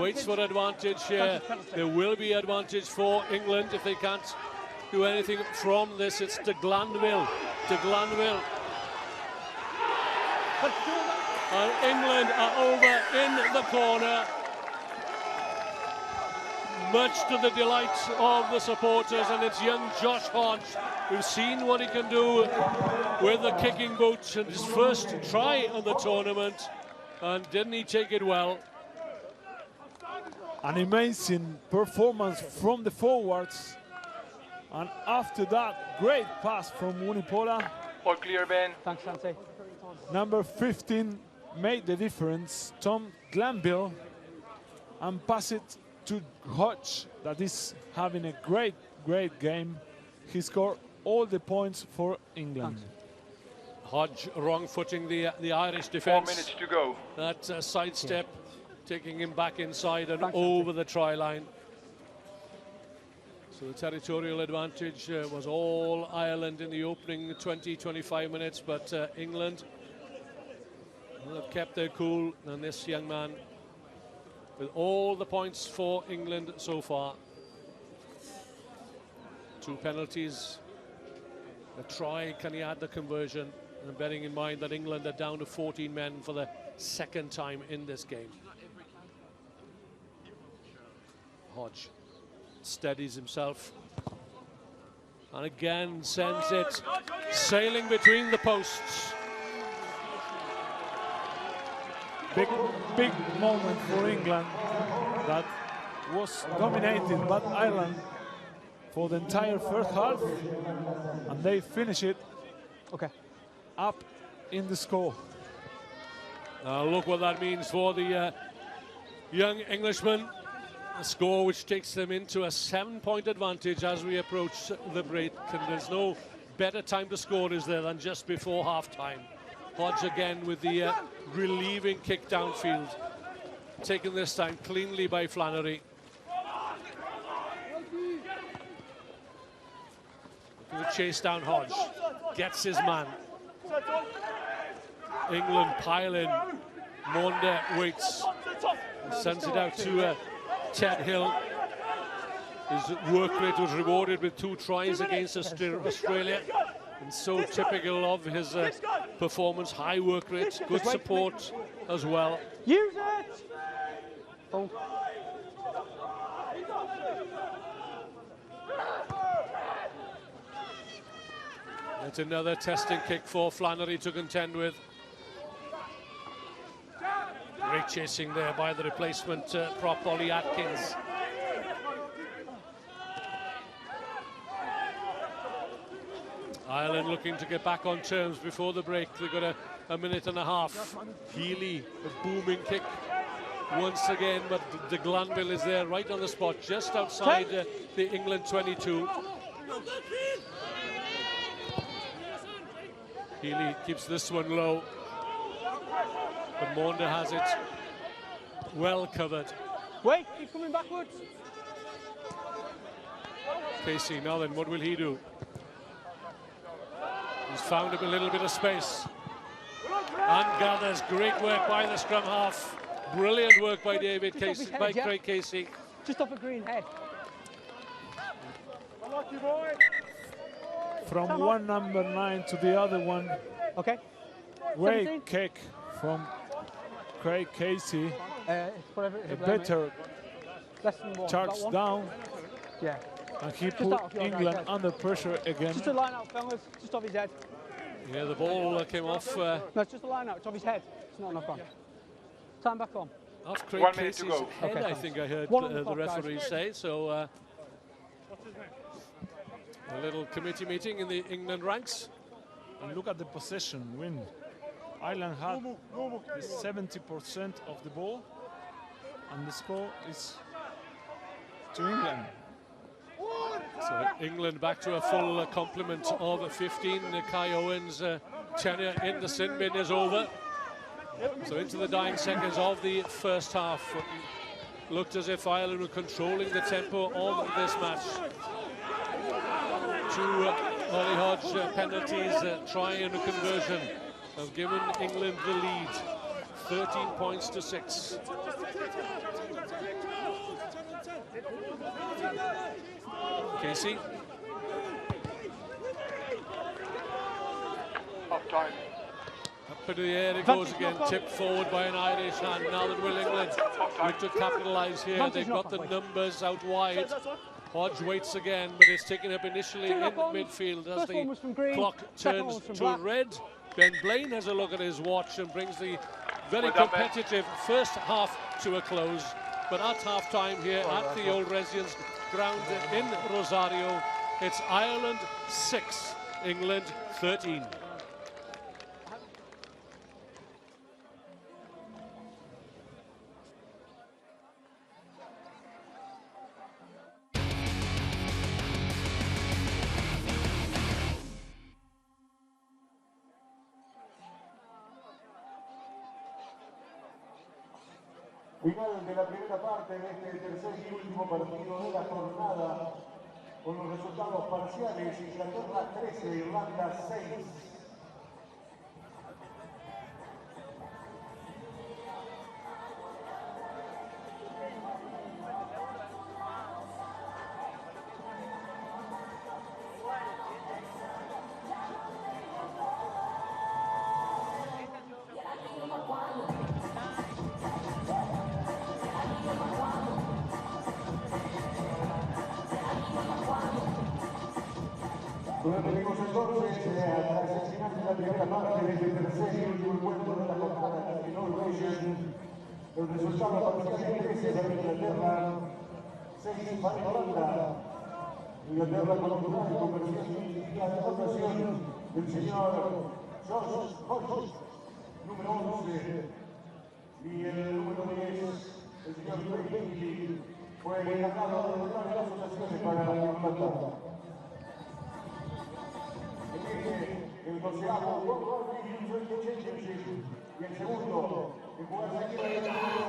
S1: Waits for advantage here. There will be advantage for England if they can't do anything from this. It's to Glanville. And England are over in the corner. Much to the delight of the supporters, and it's young Josh Hodge. We've seen what he can do with the kicking boot, and his first try on the tournament, and didn't he take it well?
S3: An amazing performance from the forwards, and after that, great pass from Vunipola.
S5: All clear, Ben.
S4: Thanks, Santi.
S3: Number 15 made the difference, Tom Glanville, and pass it to Hodge, that is having a great game. He scored all the points for England.
S1: Hodge wrong-footing the Irish
S5: 4
S1: defence.
S5: minutes to go.
S1: That sidestep taking him back inside and over the try line. So the territorial advantage was all Ireland in the opening 20-25 minutes, but England have kept their cool, and this young man with all the points for England so far. 2 penalties, a try, can he add the conversion? And bearing in mind that England are down to 14 men for the second time in this game. Hodge steadies himself and again sends it sailing between the posts.
S3: Big moment for England that was dominated by Ireland for the entire first half, and they finish it up in the score.
S1: Look what that means for the young Englishman. A score which takes them into a 7-point advantage as we approach the break, and there's no better time to score, is there, than just before half-time. Hodge again with the relieving kick downfield, taken this time cleanly by Flannery. Looking to chase down Hodge, gets his man. England pile in. Monde waits, sends it out to Ted Hill. His work rate was rewarded with 2 tries against Australia. And so typical of his performance, high work rate, good support as well.
S4: Use it! Oh.
S1: It's another testing kick for Flannery to contend with. Great chasing there by the replacement prop, Ollie Atkins. Ireland looking to get back on terms before the break. They've got a minute and a half. Healy, a booming kick once again, but the Glanville is there right on the spot, just outside the England 22. Healy keeps this one low, but Maunda has it well covered.
S4: Wait, keep coming backwards.
S1: Casey, now then, what will he do? He's found a little bit of space and gathers. Great work by the scrum half. Brilliant work by David Casey, by Craig Casey.
S4: Just off a green head.
S3: From one number 9 to the other one.
S4: Okay.
S3: Great kick from Craig Casey.
S4: A
S3: better charge down.
S4: Yeah.
S3: And he put England under pressure again.
S4: Just a line out, fellas. Just off his head.
S1: Yeah, the ball came off.
S4: No, it's just a line out. It's off his head. It's not enough on. Time back on.
S1: Off Craig Casey's head, I think I heard the referee say. So a little committee meeting in the England ranks.
S3: And look at the possession win. Ireland had 70% of the ball, and the score is to England.
S1: So England back to a full complement of 15. Kai Owen's tenure in the sin bin is over. So into the dying seconds of the first half. Looked as if Ireland were controlling the tempo of this match. 2 Ollie Hodge penalties, try and a conversion have given England the lead. 13 points to 6. Casey.
S5: Half time.
S1: Up into the air it goes again, tipped forward by an Irish hand. Now that will England look to capitalise here. They've got the numbers out wide. Hodge waits again, but it's taken up initially in midfield as the clock turns to red. Ben Blaine has a look at his watch and brings the very competitive first half to a close. But at half-time here at the old Residence ground in Rosario, it's Ireland 6, England 13.
S2: Final de la primera parte de este tercer y último partido de la jornada, con los resultados parciales: Inglaterra 13, Irlanda 6. Bueno, tenemos entonces hasta el final de la primera parte de este tercer y último encuentro de la jornada en All Nation. El resultado parcial 13 para Inglaterra, 6 para Irlanda. Inglaterra con una conversión y la anotación del señor Josh Hodge, número 11, y el número 10, el señor Craig Casey, fue encargado de votar las votaciones para Inglaterra. El 12º World Rugby U20s Championship y el segundo en jugarse aquí en el mundo.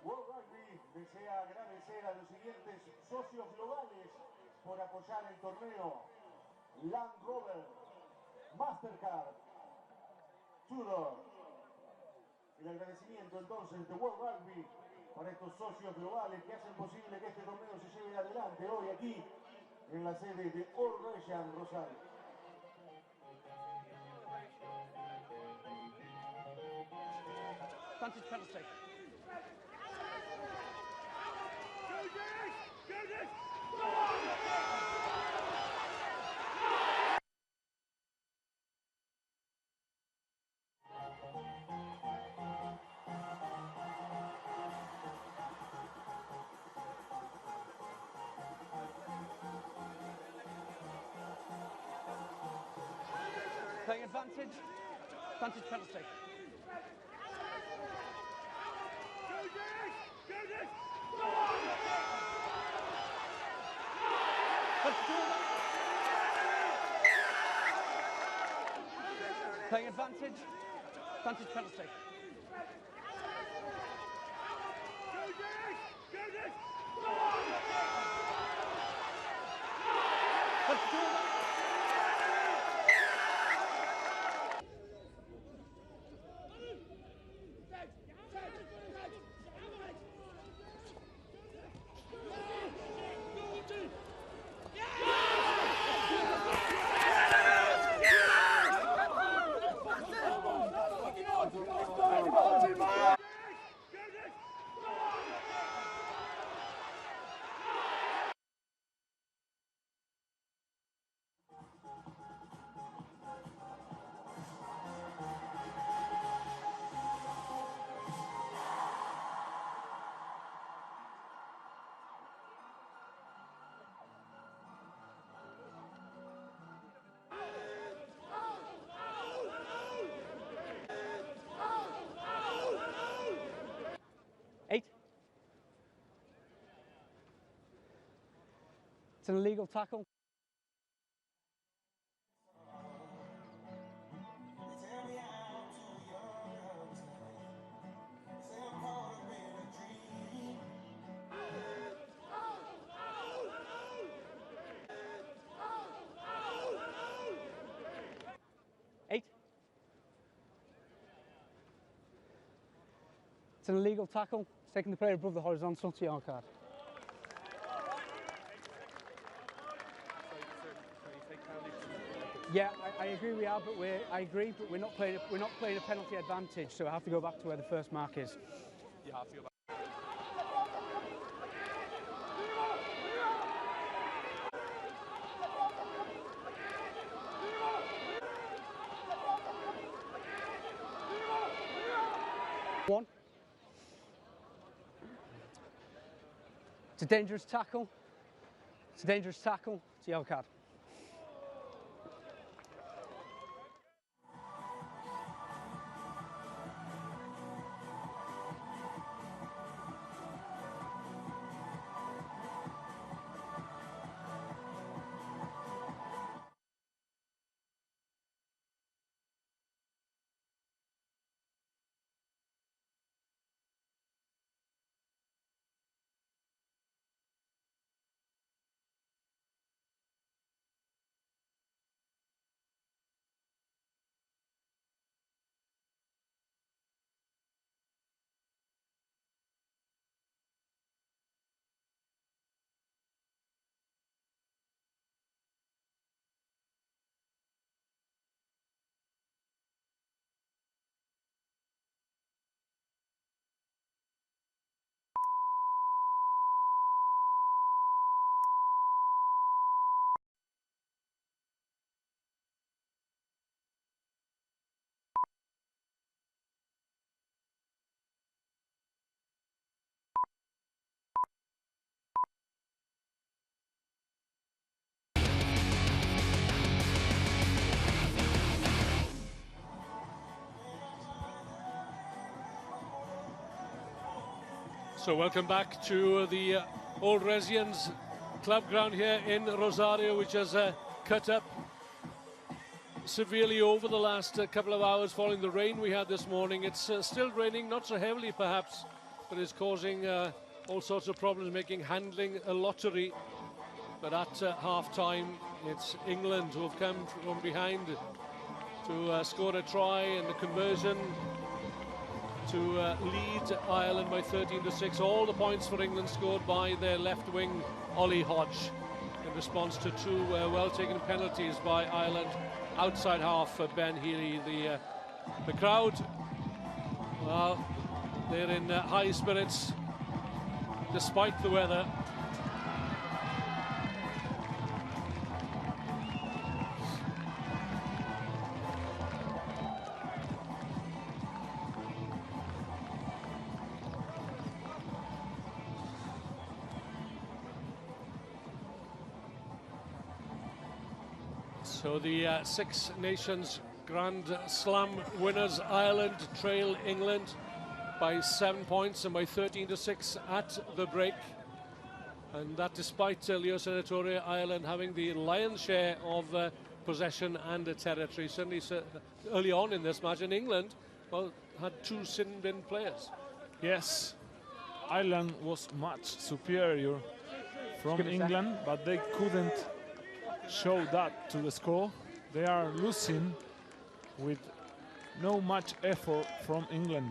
S2: World Rugby desea agradecer a los siguientes socios globales por apoyar el torneo: Land Rover, Mastercard, Tudor. El agradecimiento entonces de World Rugby para estos socios globales que hacen posible que este torneo se lleve adelante hoy aquí en la sede de All Russian Rosario.
S4: Advantage penalty. Playing advantage. Advantage penalty. Playing advantage. Advantage penalty. Eight. It's an illegal tackle. Eight. It's an illegal tackle. It's taking the player above the horizontal to your card. Yeah, I agree we are, but we're not playing a penalty advantage, so I have to go back to where the first mark is.
S7: You have to go back.
S4: One. It's a dangerous tackle. It's a dangerous tackle. It's a yellow card.
S1: So welcome back to the Old Resians club ground here in Rosario, which has cut up severely over the last couple of hours following the rain we had this morning. It's still raining, not so heavily perhaps, but it's causing all sorts of problems, making handling a lottery. But at half-time, it's England who have come from behind to score a try and a conversion to lead Ireland by 13-6. All the points for England scored by their left wing, Ollie Hodge, in response to two well-taken penalties by Ireland. Outside half for Ben Healy. The crowd, well, they're in high spirits despite the weather. So the Six Nations Grand Slam winners, Ireland, trail England by 7 points and by 13-6 at the break. And that despite Leo Senatore, Ireland having the lion's share of possession and territory. Certainly early on in this match, in England, well, had two sin-bin players.
S3: Yes, Ireland was much superior from England, but they couldn't show that to the score. They are losing with no much effort from England.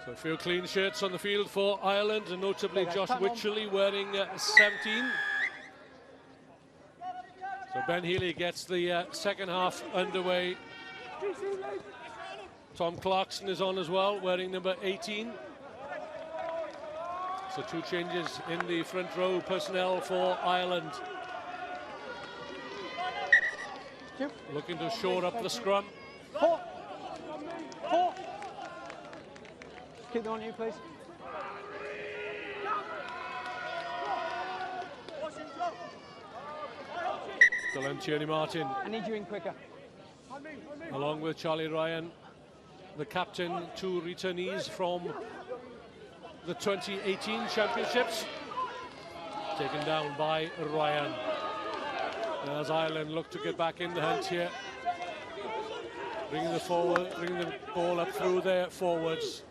S1: So a few clean shirts on the field for Ireland, and notably Josh Wycherley wearing 17. So Ben Healy gets the second half underway. Tom Clarkson is on as well, wearing number 18. So two changes in the front row personnel for Ireland. Looking to shore up the scrum.
S4: Four. Keep them on you, please.
S1: Still in Tierney Martin.
S4: I need you in quicker.
S1: Along with Charlie Ryan, the captain, two returnees from the 2018 championships. Taken down by Ryan. As Ireland look to get back in the hunt here. Bringing the ball up through their forwards.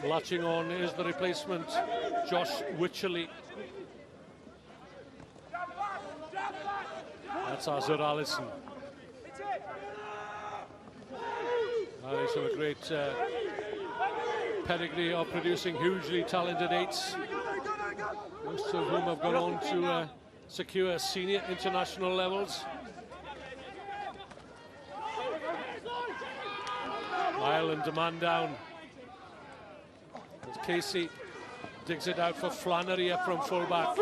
S1: Latching on is the replacement, Josh Wycherley. That's Azur Allison. That is a great pedigree of producing hugely talented eights, most of whom have gone on to secure senior international levels. Ireland, a man down. As Casey digs it out for Flannery up from fullback.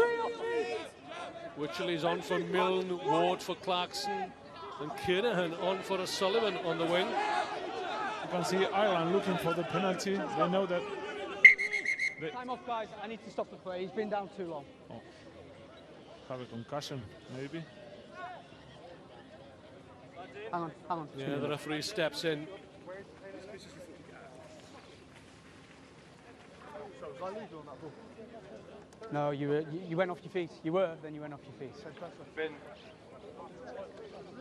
S1: Wycherley's on for Milne, Ward for Clarkson, and Kiernan on for O'Sullivan on the wing.
S3: You can see Ireland looking for the penalty. They know that.
S4: Time off, guys. I need to stop the play. He's been down too long.
S3: Oh. Have a concussion, maybe.
S4: Hang on.
S1: Yeah, the referee steps in.
S4: No, you went off your feet. You were, then you went off your feet.
S5: Ben,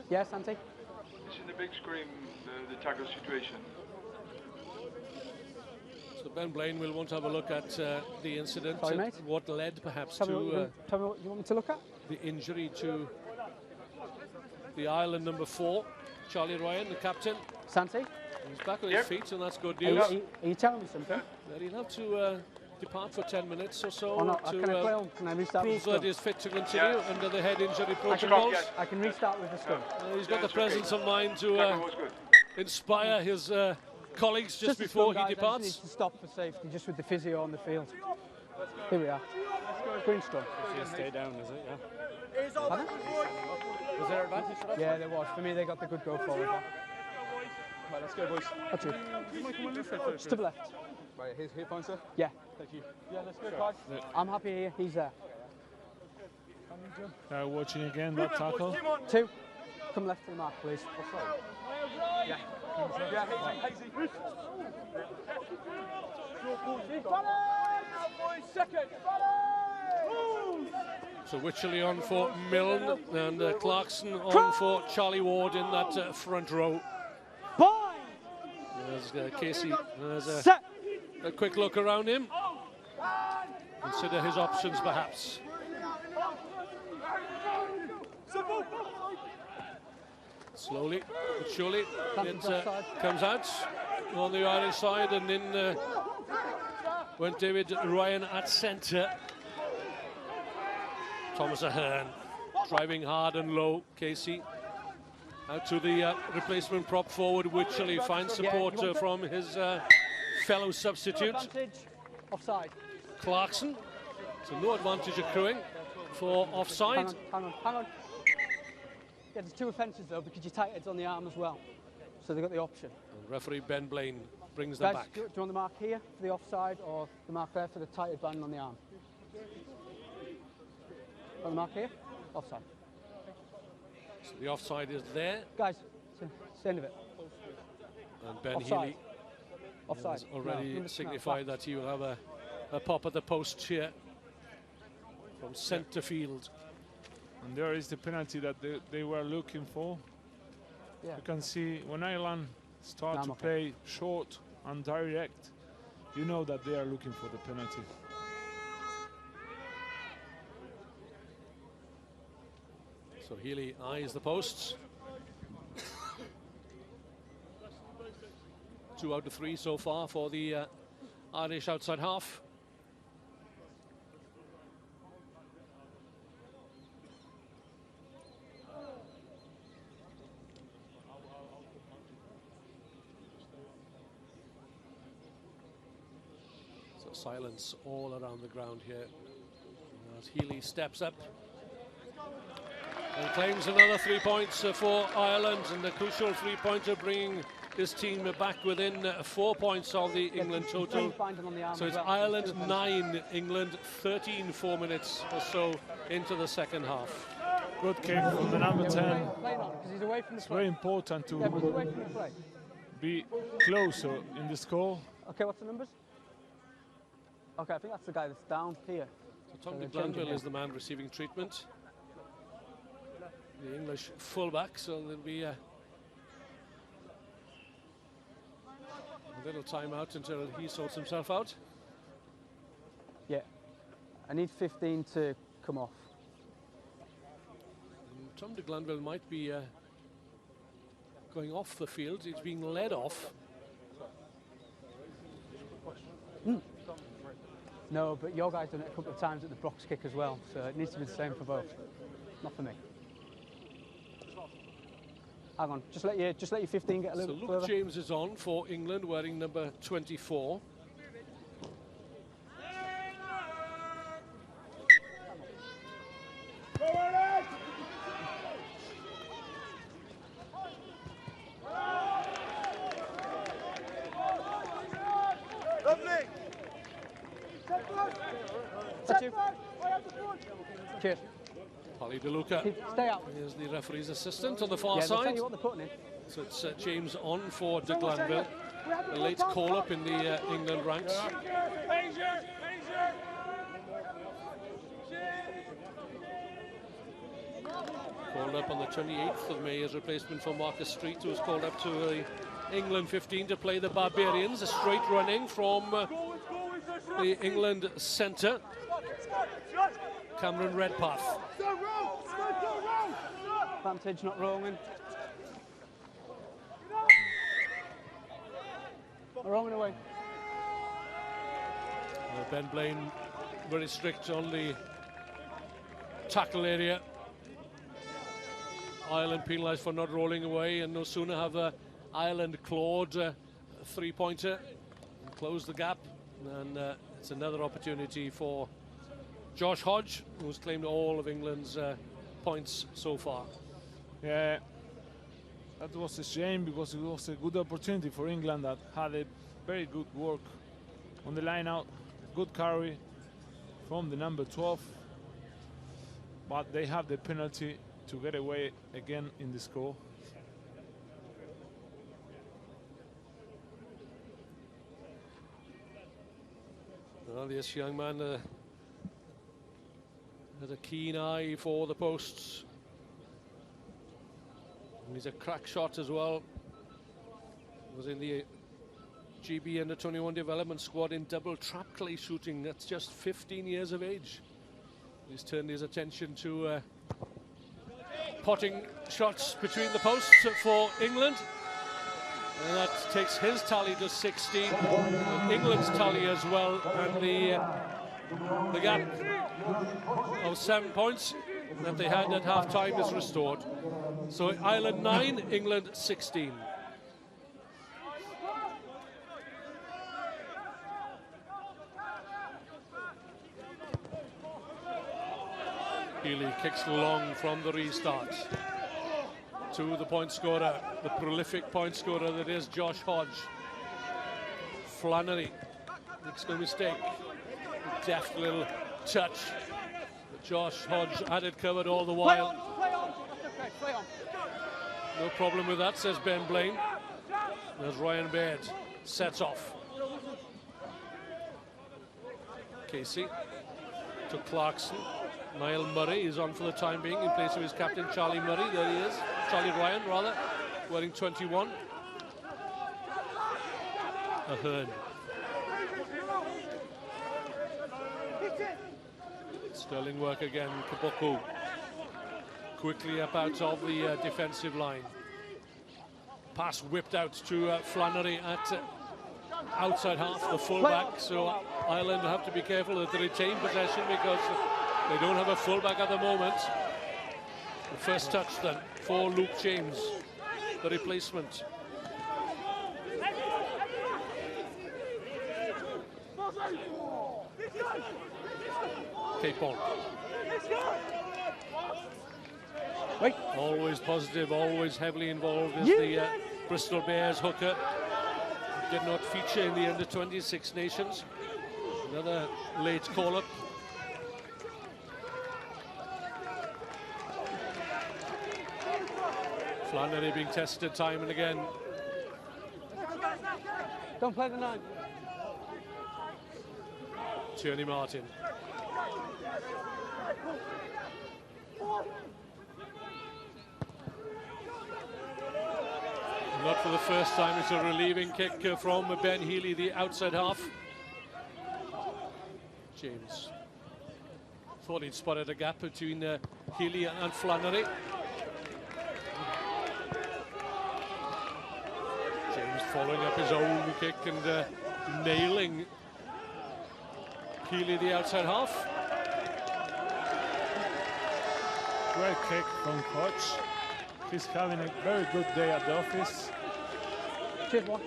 S4: Yes, Santi?
S5: it's in the big screen, the tackle situation.
S1: So Ben Blaine will want to have a look at the incident.
S4: Sorry,
S1: and
S4: mate?
S1: what led perhaps
S4: Tell me
S1: to
S4: what you want me to look at?
S1: the injury to the Ireland number 4, Charlie Ryan, the captain.
S4: Santi?
S1: He's back on
S5: Yep.
S1: his feet, and that's good
S4: Are
S1: news.
S4: you telling me something?
S1: That he'll have to depart for 10 minutes or so
S4: Or not?
S1: to
S4: Can I play on? Can I restart with
S1: prove
S4: the
S1: that
S4: scrum?
S1: he's fit to continue
S5: Yeah.
S1: under the head injury
S4: I can,
S1: protocols.
S5: yes.
S4: I can restart with the scrum.
S1: He's got
S5: Yeah,
S1: the
S5: it's okay.
S1: presence of mind to
S5: Tackle was good.
S1: inspire his colleagues just
S4: the
S1: before
S4: scrum,
S1: he
S4: guys. I just
S1: departs.
S4: need to stop for safety, just with the physio on the field. Here we are. Green scrum.
S7: Stay down, is it? Yeah.
S4: Pardon?
S7: Was there advantage for that?
S4: Yeah, there was. For me, they got the good go forward.
S7: Right, let's go, boys.
S4: That's you. Just to the left.
S7: Right, here's here, fine, sir.
S4: Yeah.
S7: Thank you.
S4: Yeah, let's go, guys. I'm happy here. He's there.
S3: Watching again that tackle.
S4: 2. Come left to the mark, please.
S1: So Wycherley on for Milne and Clarkson on for Charlie Ward in that front row.
S4: Boy!
S1: There's Casey. There's
S4: Set!
S1: a quick look around him. Consider his options perhaps. Slowly but surely it comes out on the Irish side, and in went David Ryan at centre. Thomas Ahern driving hard and low. Casey out to the replacement prop forward. Wycherley finds support from his fellow substitute.
S4: Advantage. Offside.
S1: Clarkson. So no advantage accruing for offside.
S4: Hang on. Yeah, there's 2 offences though, because your tight head's on the arm as well. So they've got the option.
S1: And referee Ben Blaine brings them
S4: Guys,
S1: back.
S4: do you want the mark here for the offside, or the mark there for the tight head band on the arm? Want the mark here? Offside.
S1: So the offside is there,
S4: Guys, it's the end of it.
S1: and Ben
S4: Offside.
S1: Healy
S4: Offside.
S1: has already
S4: No,
S1: signified that he will have a pop at the post here from centre field.
S3: And there is the penalty that they were looking for.
S4: Yeah.
S3: You can see when Ireland start
S4: No,
S3: to
S4: I'm okay.
S3: play short and direct, you know that they are looking for the penalty.
S1: So Healy eyes the posts. 2 out of 3 so far for the Irish outside half. So silence all around the ground here as Healy steps up and claims another 3 points for Ireland, and the crucial 3-pointer bringing this team back within 4 points of the England total. So it's Ireland 9, England 13, 4 minutes or so into the second half.
S3: Good kick from the number 10.
S4: He's away from the
S3: It's
S4: play.
S3: very important to
S4: Yeah, but he's away from the play.
S3: be closer in the score.
S4: Okay, what's the numbers? Okay, I think that's the guy that's down here.
S1: So Tom
S4: they're
S1: de
S4: changing
S1: Glanville
S4: him.
S1: is the man receiving treatment. The English fullback, so there'll be a little time out until he sorts himself out.
S4: Yeah. I need 15 to come off.
S1: And Tom de Glanville might be going off the field. He's being led off.
S4: No, but your guy's done it a couple of times at the box kick as well, so it needs to be the same for both. Not for me. Hang on, just let your 15 get a little
S1: So
S4: bit
S1: Luke
S4: further.
S1: James is on for England, wearing number 24.
S4: That's you. Cheers.
S1: Polly DeLuca
S4: Stay out.
S1: is the referee's assistant on the far
S4: Yeah, they'll tell
S1: side.
S4: you what they're putting in.
S1: So it's James on for De Glanville. A late call-up in the England ranks. Called up on the 28th of May as replacement for Marcus Street, who was called up to the England 15 to play the Barbarians. A straight running from the England centre, Cameron Redpath.
S4: Vantage not rolling. Rolling away.
S1: Ben Blaine very strict on the tackle area. Ireland penalised for not rolling away, and no sooner have Ireland clawed a three-pointer and closed the gap, and it's another opportunity for Josh Hodge, who's claimed all of England's points so far.
S3: Yeah, that was a shame because it was a good opportunity for England that had a very good work on the line out, good carry from the number 12, but they have the penalty to get away again in the score.
S1: Well, this young man has a keen eye for the posts. And he's a crack shot as well. Was in the GB Under-21 development squad in double trap clay shooting. That's just 15 years of age. He's turned his attention to potting shots between the posts for England. And that takes his tally to 16, and England's tally as well, and the gap of 7 points that they had at half-time is restored. So Ireland 9, England 16. Healy kicks long from the restart to the point scorer, the prolific point scorer that is Josh Hodge. Flannery makes no mistake, a deft little touch. But Josh Hodge had it covered all the while.
S4: Play on. That's okay, play on.
S1: No problem with that, says Ben Blaine. As Ryan Baird sets off. Casey to Clarkson. Niall Murray is on for the time being in place of his captain Charlie Murray. There he is, Charlie Ryan rather, wearing 21. Ahern. Sterling work again, Kaboko. Quickly up out of the defensive line. Pass whipped out to Flannery at outside half, the fullback. So Ireland have to be careful that they retain possession because they don't have a fullback at the moment. The first touch then for Luke James, the replacement. Capon.
S4: Wait.
S1: Always positive, always heavily involved is the Bristol Bears hooker. Did not feature in the under-20 Six Nations. Another late call-up. Flannery being tested time and again.
S4: Don't play the 9.
S1: Tierney Martin. Not for the first time, it's a relieving kick from Ben Healy, the outside half. James thought he'd spotted a gap between Healy and Flannery. James following up his own kick and nailing Healy, the outside half.
S3: Great kick from coach. He's having a very good day at the office.
S4: Cheers, one.
S3: It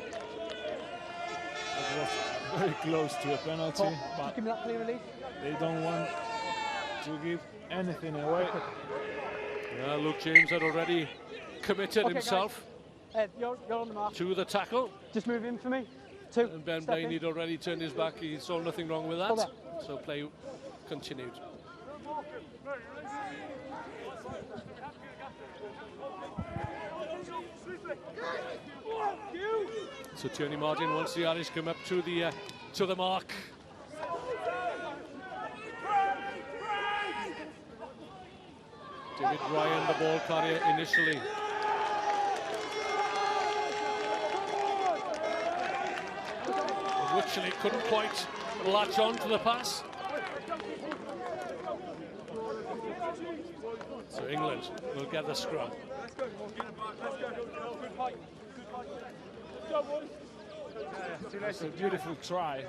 S3: was very close to a penalty, but
S4: give me that clear release.
S3: they don't want to give anything away.
S1: Yeah, Luke James had already committed himself
S4: Ed, you're on the mark.
S1: to the tackle.
S4: Just move in for me. 2.
S1: And Ben
S4: Step
S1: Blaine
S4: in.
S1: had already turned his back. He saw nothing wrong with
S4: Hold
S1: that.
S4: that.
S1: So play continued. So Tony Martin wants the Irish come up to the mark. David Ryan, the ball carrier initially. Wycherley couldn't quite latch on to the pass. So England will get the scrum.
S3: It's a beautiful try.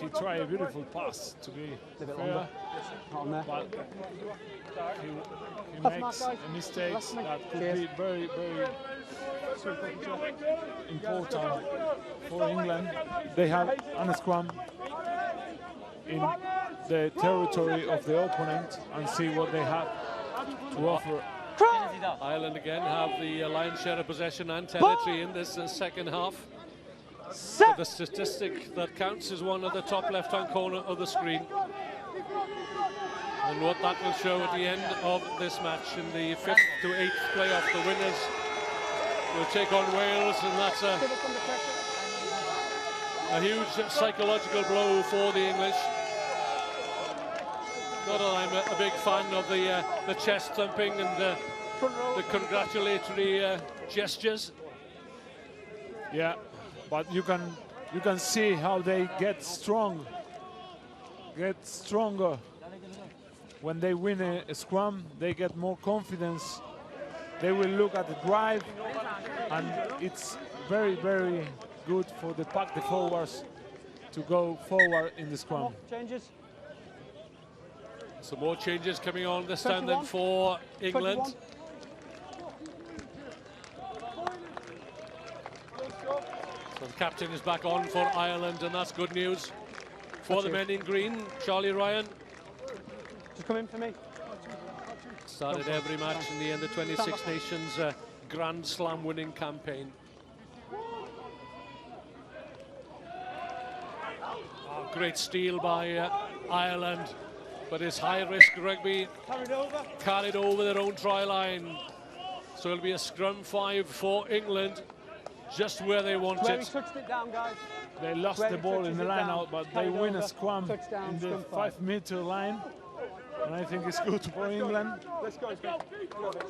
S3: He tried a beautiful pass to be fair, but he makes a mistake that could be very, very important for England. They have a scrum in the territory of the opponent and see what they have to offer.
S1: Ireland again have the lion's share of possession and territory in this second half. But the statistic that counts is one at the top left-hand corner of the screen. And what that will show at the end of this match in the 5th to 8th playoff, the winners will take on Wales, and that's a huge psychological blow for the English. Not that I'm a big fan of the chest thumping and the congratulatory gestures.
S3: Yeah, but you can see how they get stronger when they win a scrum. They get more confidence. They will look at the drive, and it's very, very good for the forwards to go forward in the scrum.
S4: Changes.
S1: Some more changes coming on this time then for England.
S4: 21.
S1: So the captain is back on for Ireland, and that's good news for the men in green. Charlie Ryan
S4: Just come in for me.
S1: started every match in the Under 26 Nations Grand Slam winning campaign. Oh, great steal by Ireland, but it's high-risk rugby carried over their own try line. So it'll be a scrum 5 for England, just where they want
S4: Where he
S1: it.
S4: touched it down, guys.
S3: They lost the ball in the line out, but they win a scrum in the 5-meter line. And I think it's good for England.
S4: Let's go.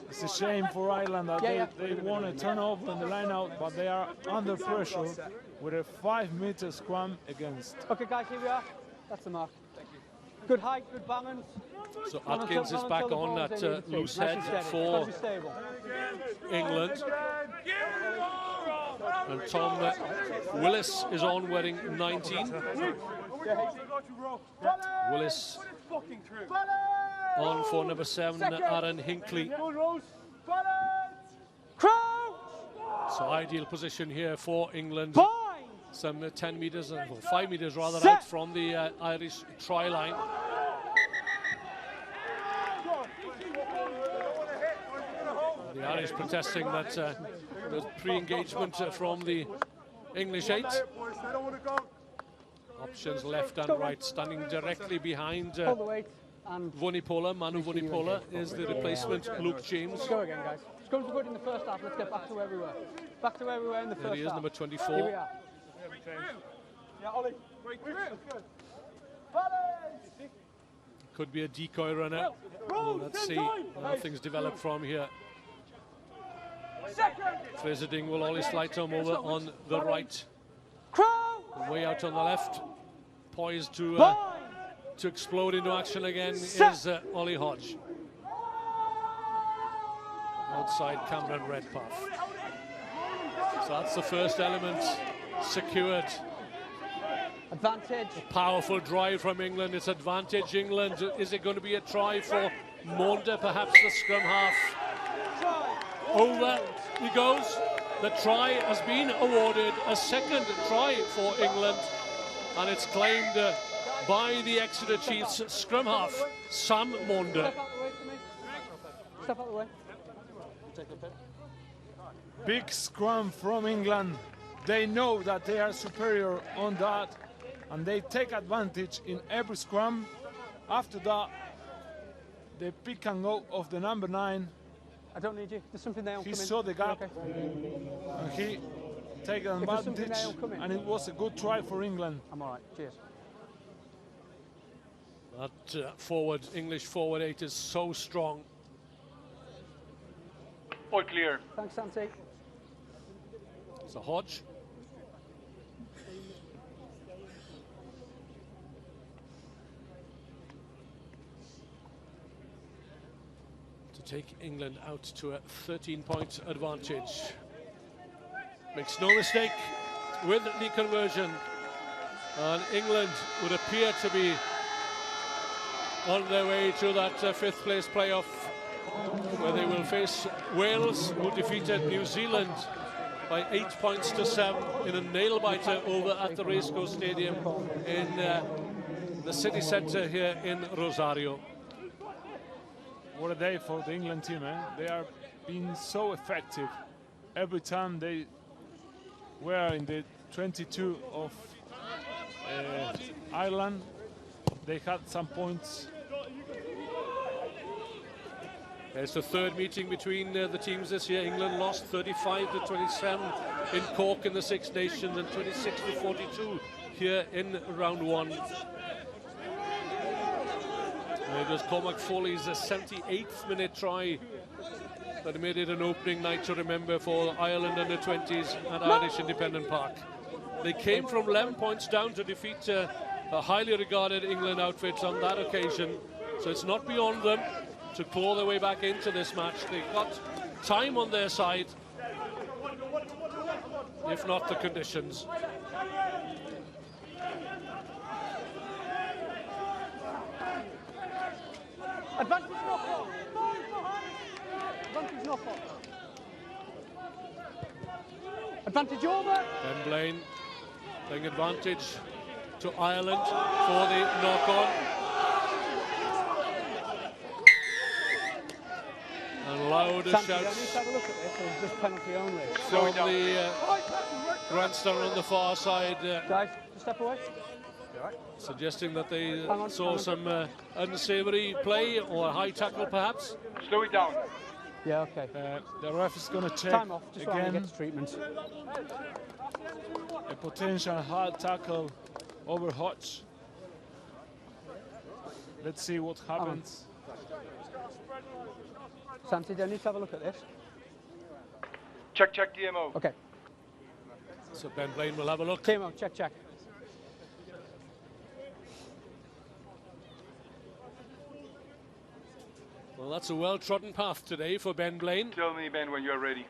S3: It's a shame for Ireland that they won a turnover in the line out, but they are under pressure with a 5-meter scrum against.
S4: Okay, guys, here we are. That's the mark. Good height, good balance.
S1: So Atkins is back on at loose head for England. And Tom Willis is on wearing 19. Willis on for number 7, Aaron Hinckley. So ideal position here for England. Some 10 metres, or 5 metres rather, out from the Irish try line. The Irish protesting that there's pre-engagement from the English 8. Options left and right, standing directly behind Vunipola. Manu Vunipola is the replacement, Luke James.
S4: Let's go again, guys. It's going to be good in the first half. Let's get back to where we were. Back to where we were in the first half.
S1: There he is, number 24.
S4: Here we are. Yeah, Ollie.
S1: Could be a decoy runner. Well, let's see how things develop from here. Frizzerding will always slide him over on the right. Way out on the left. Poised to explode into action again is Ollie Hodge. Outside Cameron Redpath. So that's the first element secured.
S4: Advantage.
S1: Powerful drive from England. It's advantage England. Is it going to be a try for Monda, perhaps the scrum half? Over he goes. The try has been awarded. A second try for England. And it's claimed by the Exeter Chiefs scrum half, Sam Monda.
S4: Step out the way for me. Step out the way.
S3: Big scrum from England. They know that they are superior on that, and they take advantage in every scrum. After that, the pick and go of the number 9.
S4: I don't need you. There's something there.
S3: He saw the gap,
S4: Okay.
S3: and he take advantage, and it was a good try for England.
S4: I'm all right. Cheers.
S1: That forward, English forward 8 is so strong.
S5: All clear.
S4: Thanks, Santi.
S1: So Hodge. To take England out to a 13-point advantage. Makes no mistake with the conversion. And England would appear to be on their way to that 5th place playoff, where they will face Wales, who defeated New Zealand by 8 points to 7 in a nail-biter over at the Racecourse Stadium in the city centre here in Rosario.
S3: What a day for the England team, eh? They are being so effective. Every time they were in the 22 of Ireland, they had some points.
S1: It's the 3rd meeting between the teams this year. England lost 35 to 27 in Cork in the Six Nations and 26 to 42 here in round 1. And it was Cormac Foley's 78th minute try that made it an opening night to remember for Ireland under-20s at Irish Independent Park. They came from 11 points down to defeat a highly regarded England outfit on that occasion, so it's not beyond them to claw their way back into this match. They've got time on their side, if not the conditions.
S4: Advantage Norfolk. Advantage Norfolk. Advantage over.
S1: Ben Blaine playing advantage to Ireland for the knock-on. And loud
S4: Santi,
S1: shouts
S4: I need to have a look at this, or is this penalty only?
S1: from the grandstand on the far side,
S4: Guys, just step away.
S1: suggesting that they
S4: Hang on,
S1: saw
S4: hang on.
S1: some unsavoury play or a high tackle perhaps.
S5: Slow it down.
S4: Yeah, okay.
S3: The ref is going to check
S4: Time off, just while he
S3: again
S4: gets treatment.
S3: a potential hard tackle over Hodge. Let's see what happens.
S4: Santi, do I need to have a look at this?
S5: Check DMO.
S4: Okay.
S1: So Ben Blaine will have a look.
S4: Timo, check.
S1: Well, that's a well-trodden path today for Ben Blaine.
S5: Tell me, Ben, when you're ready.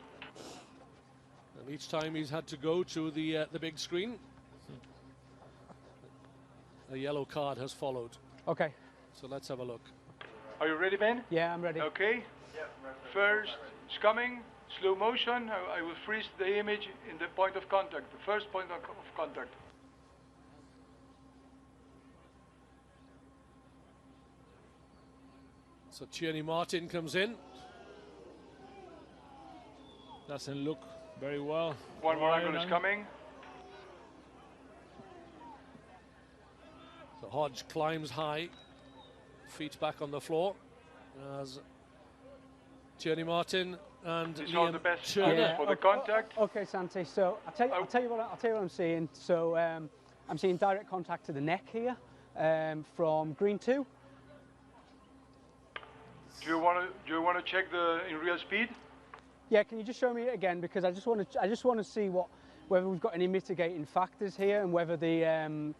S1: And each time he's had to go to the big screen, a yellow card has followed.
S4: Okay.
S1: So let's have a look.
S5: Are you ready, Ben?
S4: Yeah, I'm ready.
S5: Okay. First, it's coming. Slow motion. I will freeze the image in the point of contact, the first point of contact.
S1: So Tierney Martin comes in.
S3: Doesn't look very well.
S5: One more angle is
S3: Ireland.
S5: coming.
S1: So Hodge climbs high, feet back on the floor, as Tierney Martin and
S5: These are
S1: Liam
S5: the best
S1: Turner.
S5: angles for the contact.
S4: Okay, Santi. So I'll tell you what I'm seeing. So I'm seeing direct contact to the neck here from green 2.
S5: Do you want to check in real speed?
S4: Yeah, can you just show me it again, because I just want to see whether we've got any mitigating factors here, and whether the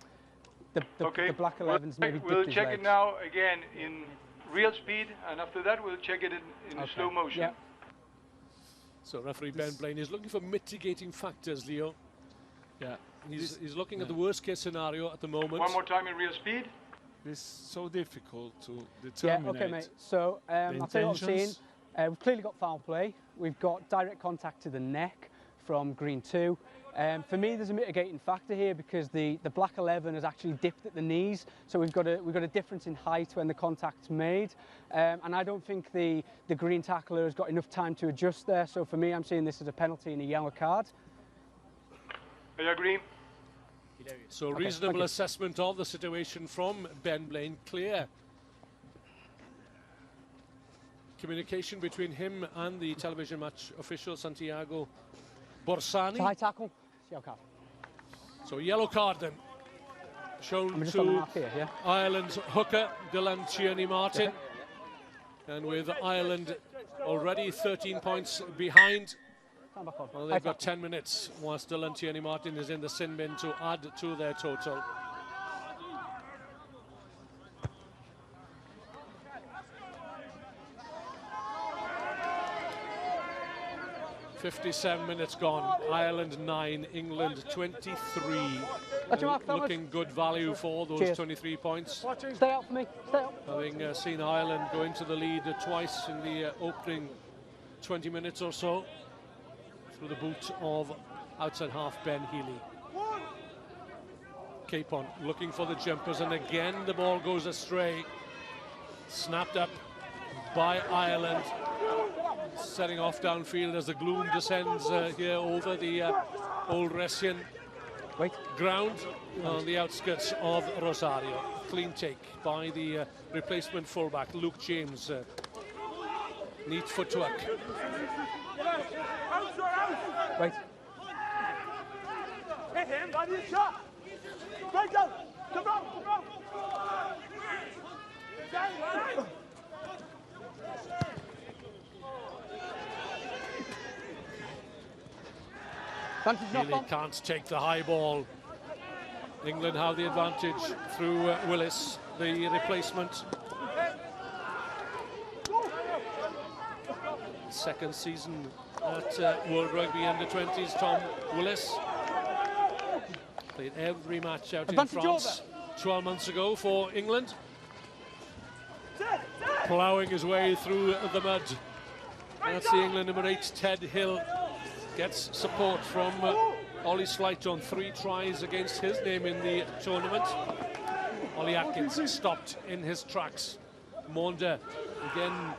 S4: black 11s maybe
S5: We'll
S4: dipped his
S5: check
S4: legs.
S5: it now again in real speed, and after that we'll check it in
S4: Okay.
S5: slow motion.
S4: Yeah.
S1: So referee Ben Blaine is looking for mitigating factors, Leo.
S3: Yeah,
S1: He's looking at the worst case scenario at the moment.
S5: One more time in real speed.
S3: this is so difficult to
S4: Yeah,
S3: determine.
S4: okay, mate. So I'll tell you what I'm seeing. We've clearly got foul play. We've got direct contact to the neck from green 2. For me, there's a mitigating factor here because the black 11 has actually dipped at the knees, so we've got a difference in height when the contact's made, and I don't think the green tackler has got enough time to adjust there. So for me, I'm seeing this as a penalty and a yellow card.
S5: I agree.
S1: So reasonable assessment of the situation from Ben Blaine. Clear communication between him and the television match official Santiago Borsani.
S4: High tackle. Yellow card.
S1: So yellow card then shown
S4: just on the
S1: to
S4: mark here, yeah?
S1: Ireland's hooker Dylan Tierney Martin, and with Ireland already 13 points behind. Well, they've got 10 minutes whilst Dylan Tierney Martin is in the sin bin to add to their total. "57 minutes gone. Ireland 9, England 23. Looking good value for those 23 points.
S4: Stay up for me. Stay up.
S1: Having seen Ireland go into the lead twice in the opening 20 minutes or so, through the boot of outside half Ben Healy. Capon looking for the jumpers, and again the ball goes astray. Snapped up by Ireland, setting off downfield as the gloom descends here over the Old Ressian ground on the outskirts of Rosario. Clean take by the replacement fullback Luke James. Neat footwork.
S4: Right.
S6: Hit him, that is shot. Right down. Come on, come on.
S1: Healy can't take the high ball. England have the advantage through Willis, the replacement. Second season at World Rugby Under-20s, Tom Willis. Played every match out in France 12 months ago for England. Ploughing his way through the mud. That's the England number 8, Ted Hill. Gets support from Ollie Slight on 3 tries against his name in the tournament. Ollie Atkins stopped in his tracks. Maunda again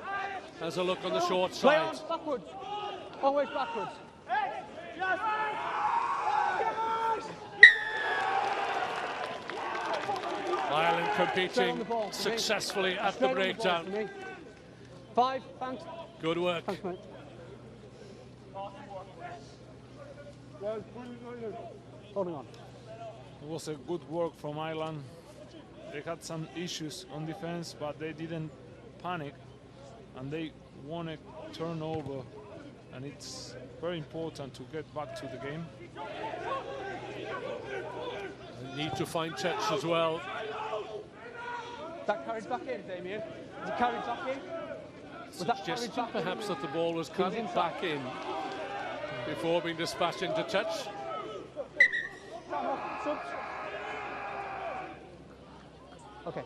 S1: has a look on the short side.
S4: Play on, backwards. Always backwards.
S1: Ireland competing successfully at the breakdown.
S4: 5, thanks.
S1: Good work.
S4: Thanks, mate. Holding on.
S3: It was a good work from Ireland. They had some issues on defense, but they didn't panic, and they won a turnover, and it's very important to get back to the game.
S1: They need to find touch as well.
S4: That carried back in, Damien. Is it carried back in? Was that carried
S1: Suggesting
S4: back in?
S1: perhaps that the ball was carried back in before being dispatched into touch.
S4: Okay.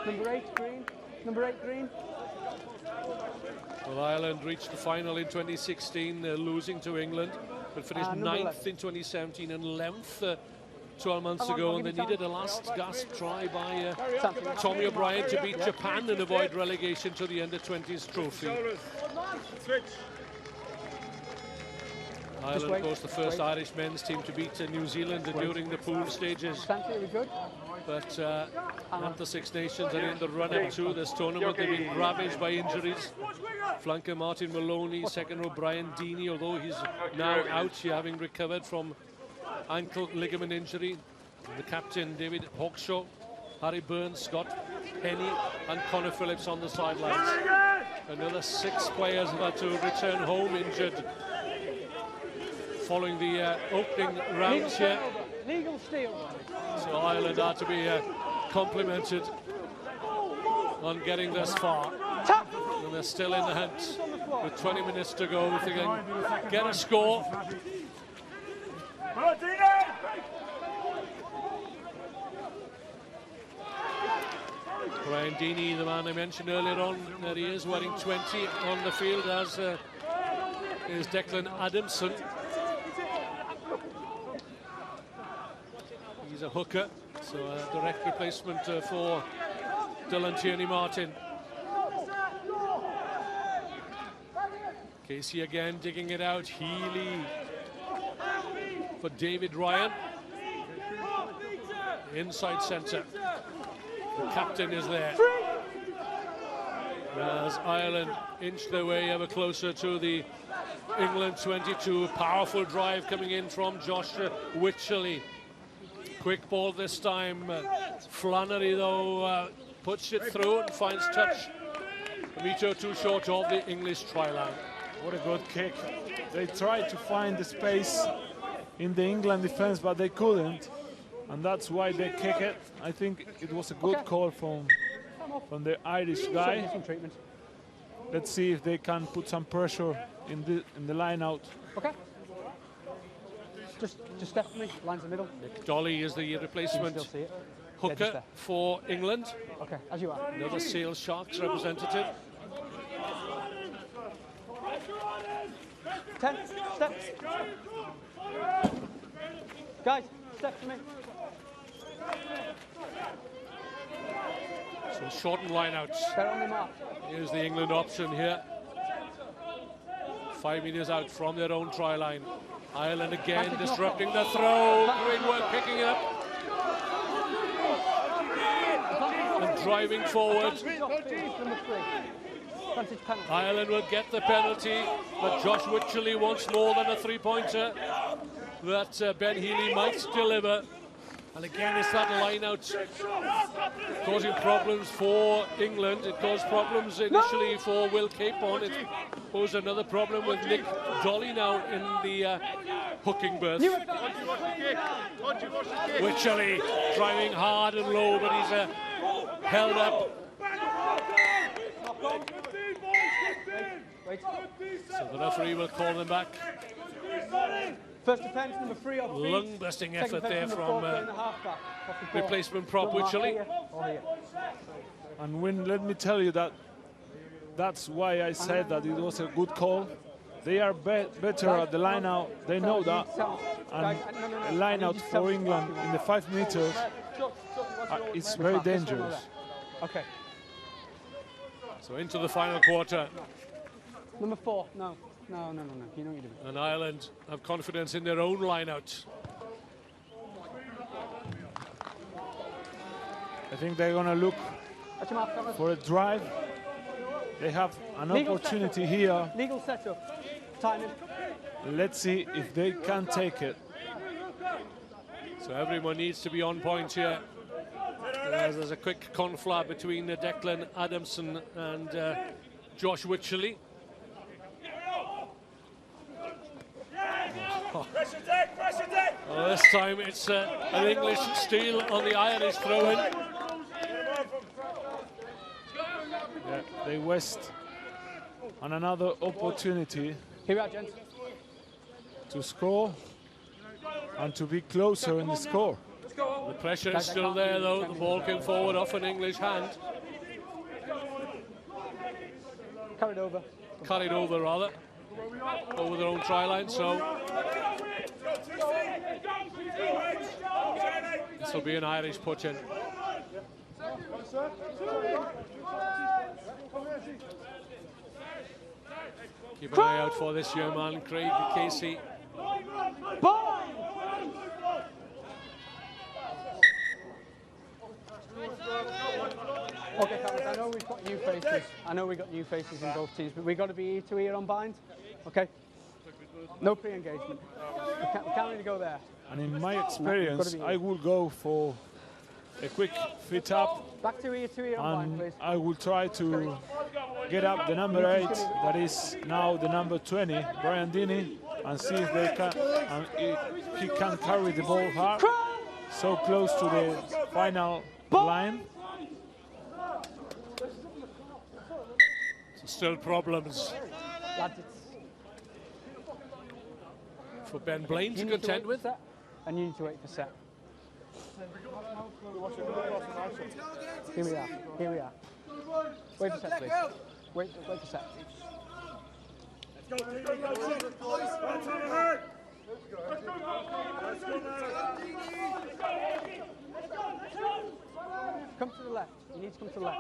S4: Number 8, green. Number 8, green.
S1: Well, Ireland reached the final in 2016, losing to England, but finished 9th in 2017 and 11th 12 months ago, and they needed a last gasp try by Tommy O'Brien to beat Japan and avoid relegation to the Under-20s trophy. Ireland, of course, the first Irish men's team to beat New Zealand during the pool stages. But at the Six Nations and in the run-up to this tournament, they've been ravaged by injuries. Flanker Martin Maloney, second row Brian Deeney, although he's now out, having recovered from ankle ligament injury. The captain, David Hawkshaw, Harry Burns, Scott Penny and Connor Phillips on the sidelines. Another 6 players have had to return home injured following the opening rounds here.
S4: Legal steal.
S1: So Ireland are to be complimented on getting this far. And they're still in the hunt with 20 minutes to go. If they can get a score, Brian Deeney, the man I mentioned earlier on, there he is wearing 20 on the field, as is Declan Adamson. He's a hooker, so a direct replacement for Dylan Tierney-Martin. Casey again digging it out. Healy for David Ryan. Inside centre. The captain is there. As Ireland inch their way ever closer to the England 22. Powerful drive coming in from Josh Wycherley. Quick ball this time. Flannery, though, puts it through and finds touch. A metre or two short of the English try line.
S3: What a good kick. They tried to find the space in the England defense, but they couldn't. And that's why they kick it. I think it was a good call from the Irish guy. Let's see if they can put some pressure in the line out.
S4: Okay. Just step for me. Line's the middle.
S1: Nick Dolly is the replacement hooker for England.
S4: Okay, as you are.
S1: Another Sale Sharks representative.
S4: 10 steps. Guys, step for me.
S1: So shortened lineouts.
S4: They're on the mark.
S1: Here's the England option here. 5 metres out from their own try line. Ireland again disrupting the throw. Great work picking it up. And driving forward. Ireland will get the penalty, but Josh Wycherley wants more than a three-pointer that Ben Healy might deliver. And again, it's that line out causing problems for England. It caused problems initially for Will Capon. It posed another problem with Nick Dolly now in the hooking berth. Wycherley driving hard and low, but he's held up. So the referee will call them back.
S4: First defence, number 3 off feet.
S1: Lung-busting effort there from replacement prop Wycherley.
S3: And Win, let me tell you that's why I said that it was a good call. They are better at the line out. They know that. And a line out for England in the 5 meters is very dangerous.
S4: Okay.
S1: So into the final quarter.
S4: Number 4, no. You know you're doing.
S1: And Ireland have confidence in their own line-out.
S3: I think they're going to look for a drive. They have an opportunity here.
S4: Legal setup. Timing.
S3: Let's see if they can take it.
S1: So everyone needs to be on point here. There's a quick conflab between Declan Adamson and Josh Wycherley. Well, this time it's an English steal on the Irish throw-in.
S3: Yeah, they waste on another opportunity.
S4: Here we are, gents.
S3: To score and to be closer in the score.
S1: The pressure is still there, though. The ball came forward off an English hand.
S4: Carried over.
S1: Carried over, rather. Over their own try line, so this will be an Irish put in. Keep an eye out for this young man, Craig Casey.
S4: Okay, fellas, I know we've got new faces. I know we've got new faces in both teams, but we've got to be ear to ear on bind. Okay? No pre-engagement. We can't really go there.
S3: And in my experience, I will go for a quick fit up.
S4: Back to ear on bind, please.
S3: I will try to get up the number 8, that is now the number 20, Brian Deeney, and see if they can, and if he can carry the ball hard, so close to the final line.
S1: Still problems for Ben Blaine to contend with.
S4: And you need to wait for set. Here we are. Here we are. Wait a sec, please. Wait a sec. Come to the left. You need to come to the left.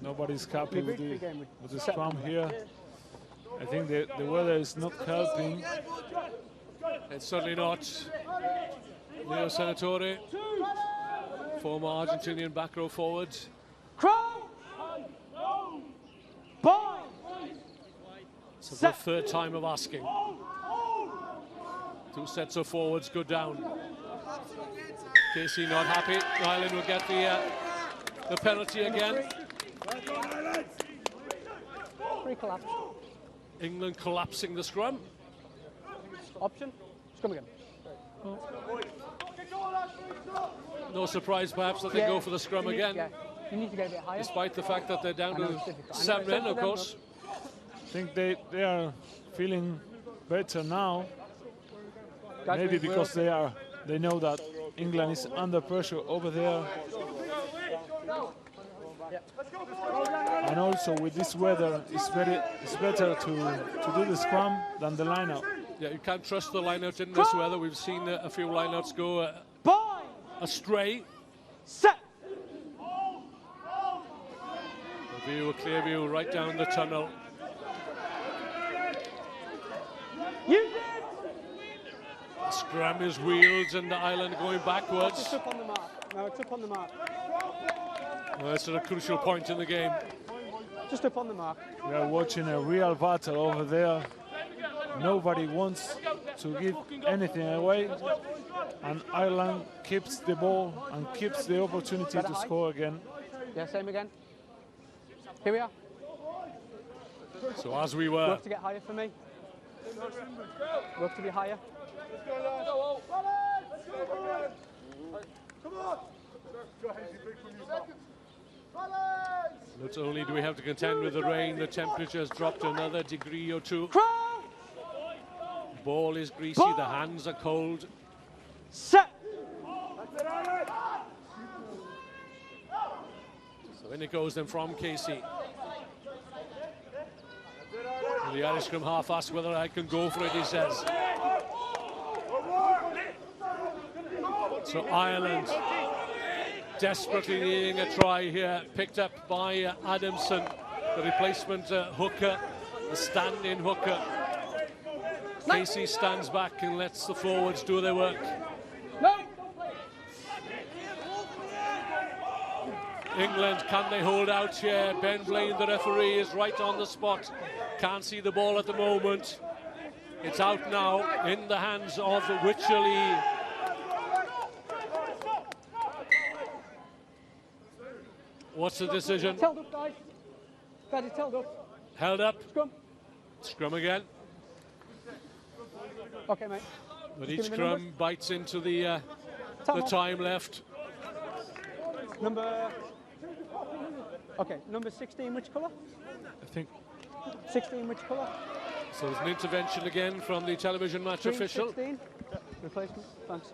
S3: Nobody's happy with the scrum here. I think the weather is not helping.
S1: It's certainly not. Leo Senatore, former Argentinian back row forward.
S4: Crow! Boy!
S1: It's the third time of asking. 2 sets of forwards go down. Casey not happy. Ireland will get the penalty again.
S4: Free collapse.
S1: England collapsing the scrum.
S4: Option. Scrum again.
S1: No surprise, perhaps, that they go for the scrum again.
S4: Yeah. You need to get a bit higher.
S1: Despite the fact that they're down to 7 men, of course.
S3: I think they are feeling better now. Maybe because they know that England is under pressure over there. And also with this weather, it's better to do the scrum than the line-out.
S1: Yeah, you can't trust the line-out in this weather. We've seen a few line-outs go astray.
S4: Set.
S1: A clear view right down the tunnel. The scrum is wheeled and Ireland going backwards.
S4: It's up on the mark. No, it's up on the mark.
S1: Well, it's at a crucial point in the game.
S4: Just up on the mark.
S3: We are watching a real battle over there. Nobody wants to give anything away. And Ireland keeps the ball and keeps the opportunity to score again.
S4: Yeah, same again. Here we are.
S1: So as we were.
S4: Work to get higher for me. Work to be higher.
S1: Not only do we have to contend with the rain, the temperature has dropped another degree or two. Ball is greasy, the hands are cold.
S4: Set.
S1: So in it goes then from Casey. The Irish scrum half asks whether I can go for it, he says. So Ireland desperately needing a try here, picked up by Adamson, the replacement hooker, the stand-in hooker. Casey stands back and lets the forwards do their work. England, can they hold out here? Ben Blaine, the referee, is right on the spot. Can't see the ball at the moment. It's out now in the hands of Wycherley. What's the decision?
S4: Held up, guys. Guys, it's held up.
S1: Held up.
S4: Scrum.
S1: Scrum again.
S4: Okay, mate.
S1: But each scrum bites into the time left.
S4: Number. Okay, number 16, which colour?
S3: I think
S4: 16, which colour?
S1: So there's an intervention again from the television match
S4: Green
S1: official.
S4: 16. Replacement. Thanks.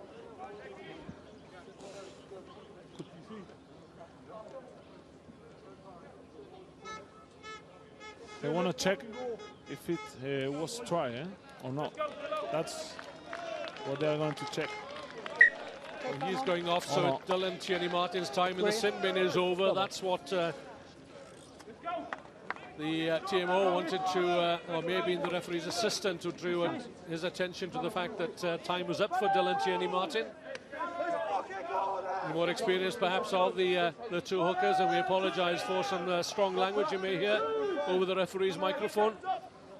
S3: they want to check if it was try or not. That's what they're going to check.
S1: Well, he's going off, so Dylan Tierney Martin's time in the sin bin is over. That's what the TMO wanted to, or maybe the referee's assistant who drew his attention to the fact that time was up for Dylan Tierney Martin. The more experience perhaps of the two hookers, and we apologise for some strong language you may hear over the referee's microphone,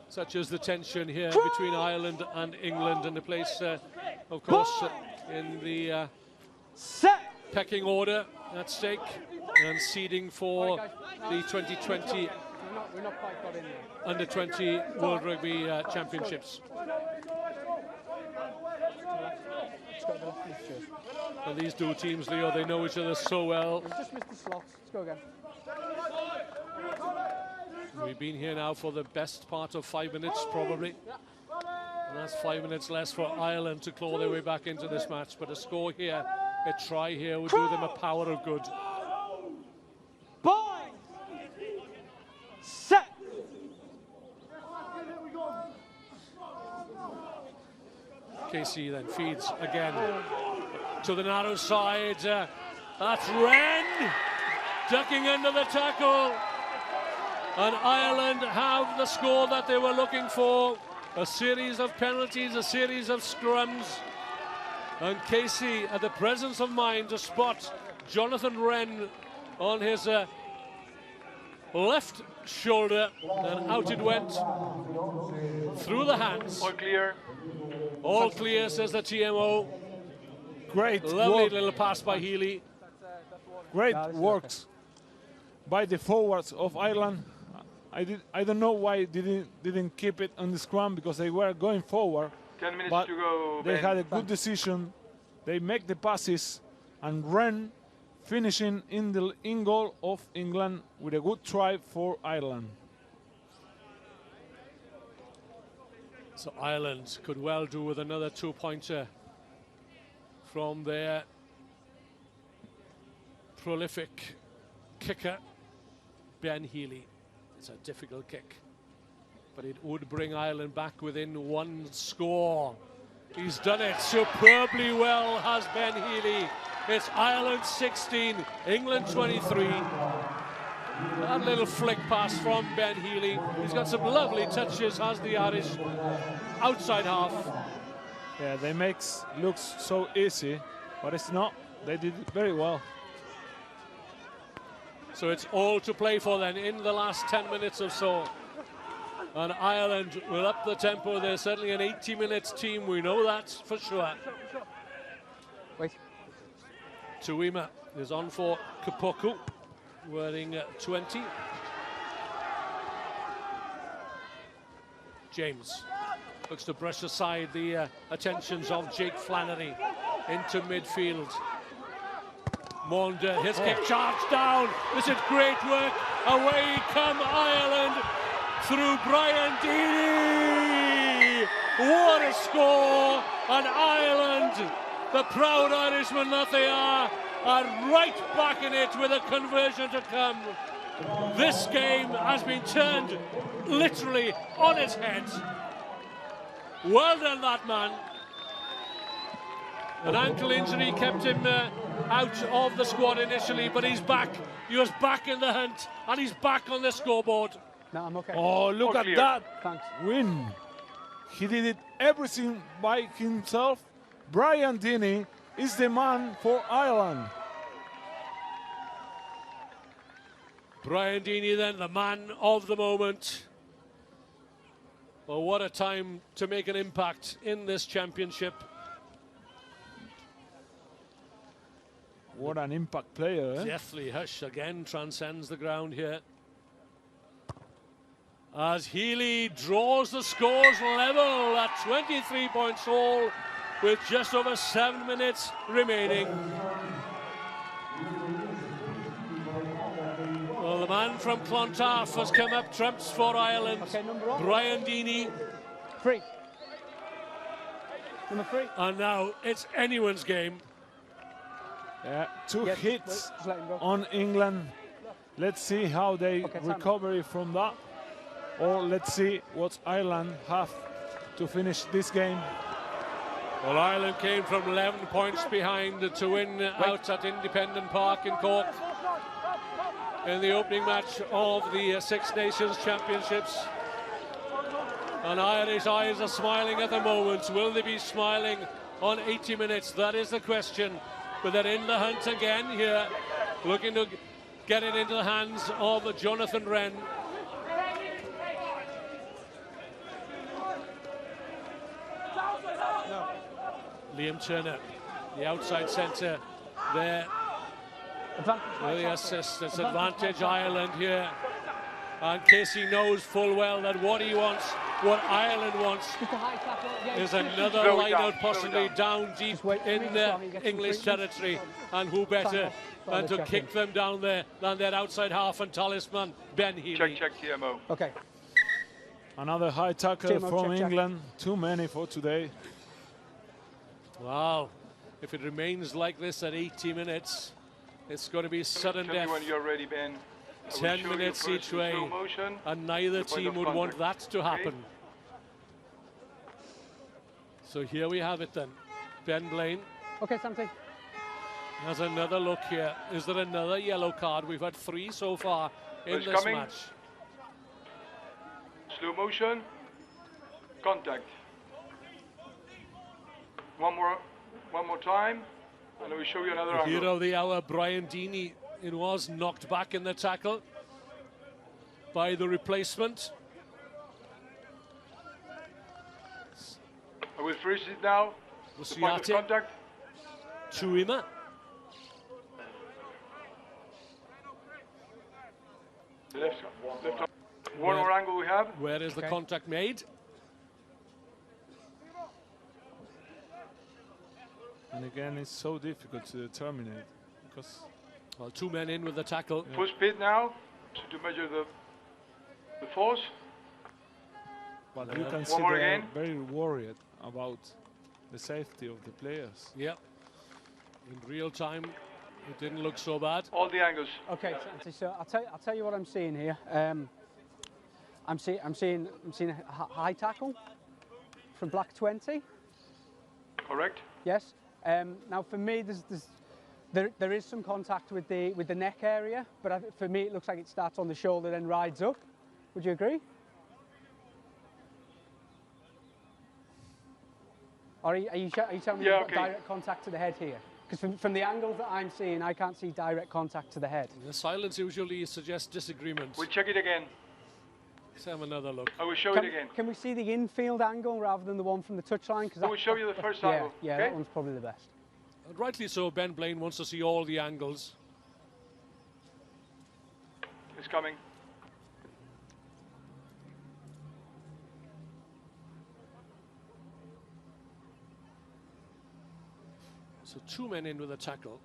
S1: such as the tension here between Ireland and England, and the place, of course, in the pecking order at stake and seeding for the 2020 Under-20 World Rugby Championships. And these two teams, Leo, they know each other so well.
S4: Just missed the slots. Let's go again.
S1: We've been here now for the best part of 5 minutes, probably. And that's 5 minutes less for Ireland to claw their way back into this match. But a score here, a try here would do them a power of good.
S4: Boys! Set!
S1: Casey then feeds again to the narrow side. That's Wren ducking under the tackle. And Ireland have the score that they were looking for. A series of penalties, a series of scrums. And Casey had the presence of mind to spot Jonathan Wren on his left shoulder, and out it went through the hands.
S5: All clear.
S1: All clear, says the TMO.
S3: Great
S1: Lovely
S3: work.
S1: little pass by Healy.
S3: Great works by the forwards of Ireland. I don't know why didn't keep it on the scrum, because they were going forward.
S5: 10 minutes
S3: but
S5: to go,
S3: they
S5: Ben.
S3: had a good decision. They make the passes, and Wren finishing in the goal of England with a good try for Ireland.
S1: So Ireland could well do with another 2-pointer from their prolific kicker, Ben Healy. It's a difficult kick, but it would bring Ireland back within one score. He's done it superbly well, has Ben Healy. It's Ireland 16, England 23. That little flick pass from Ben Healy. He's got some lovely touches, has the Irish outside half.
S3: Yeah, they make looks so easy, but it's not. They did it very well.
S1: So it's all to play for then in the last 10 minutes or so. And Ireland will up the tempo. They're certainly an 80 minutes team, we know that for sure.
S4: Wait.
S1: Tuima is on for Kapoku, wearing 20. James looks to brush aside the attentions of Jake Flannery into midfield. Maunda, his kick charged down. This is great work. Away come Ireland through Brian Deeney. What a score! And Ireland, the proud Irishmen that they are right back in it with a conversion to come. This game has been turned literally on its head. Well done, that man. An ankle injury kept him out of the squad initially, but he's back. He was back in the hunt, and he's back on the scoreboard.
S4: No, I'm okay.
S3: Oh, look at
S5: clear.
S3: that
S4: Thanks.
S3: win. He did it everything by himself. Brian Deeney is the man for Ireland.
S1: Brian Deeney then, the man of the moment. Well, what a time to make an impact in this championship.
S3: What an impact player, eh?
S1: Deathly Hush again transcends the ground here. As Healy draws the scores level at 23 points all with just over 7 minutes remaining. Well, the man from Clontarf has come up trumps for Ireland.
S4: Okay, number one.
S1: Brian Deeney.
S4: 3. Number 3.
S1: And now it's anyone's game.
S3: Yeah, two
S4: Yeah,
S3: hits
S4: just let him go.
S3: on England. Let's see how they
S4: Okay, time.
S3: recover from that. Or let's see what Ireland have to finish this game.
S1: Well, Ireland came from 11 points behind to win out at Independent Park in Cork in the opening match of the Six Nations Championships. And Irish eyes are smiling at the moment. Will they be smiling on 80 minutes? That is the question. But they're in the hunt again here, looking to get it into the hands of Jonathan Wren. Liam Turner, the outside centre there. With the assist, it's advantage Ireland here. And Casey knows full well that what he wants, what Ireland wants, is another
S5: Slow
S1: line
S5: down,
S1: out,
S5: slow
S1: possibly down deep
S4: Just wait,
S1: in
S4: really
S1: the
S4: sorry, get some
S1: English
S4: free.
S1: territory. And who better than to
S4: check
S1: kick
S4: in.
S1: them down there than their outside half and talisman, Ben Healy.
S5: Check, TMO.
S4: Okay.
S3: Another high tackle from England. Too many for today.
S1: Wow. If it remains like this at 80 minutes, it's going to be sudden death.
S5: When you're ready, Ben.
S1: 10 minutes each way, and neither team would want that to happen. So here we have it then. Ben Blaine.
S4: Okay, Santi.
S1: Has another look here. Is there another yellow card? We've had 3 so far in this match.
S5: Slow motion. Contact. One more time, and I will show you another angle.
S1: Hero of the hour, Brian Deeney. It was knocked back in the tackle by the replacement.
S5: I will freeze it now. The point of contact.
S1: Chuima.
S5: Left arm. One more angle we have.
S1: Where is the contact made?
S3: And again, it's so difficult to determine it because,
S1: well, 2 men in with the tackle.
S5: Full speed now to measure the force.
S3: But you can see they're very worried about the safety of the players.
S1: Yeah. In real time, it didn't look so bad.
S5: All the angles.
S4: Okay, so I'll tell you what I'm seeing here. I'm seeing a high tackle from black 20.
S5: Correct.
S4: Yes. Now for me, there is some contact with the neck area, but for me it looks like it starts on the shoulder then rides up. Would you agree? Or are you telling me you've got direct contact to the head here? Because from the angles that I'm seeing, I can't see direct contact to the head.
S1: The silence usually suggests disagreement.
S5: We'll check it again.
S1: Let's have another look.
S5: I will show it again.
S4: Can we see the infield angle rather than the one from the touchline?
S5: I will show you the first angle.
S4: Yeah,
S5: okay?
S4: That one's probably the best.
S1: And rightly so, Ben Blaine wants to see all the angles.
S5: It's coming.
S1: So 2 men in with a tackle.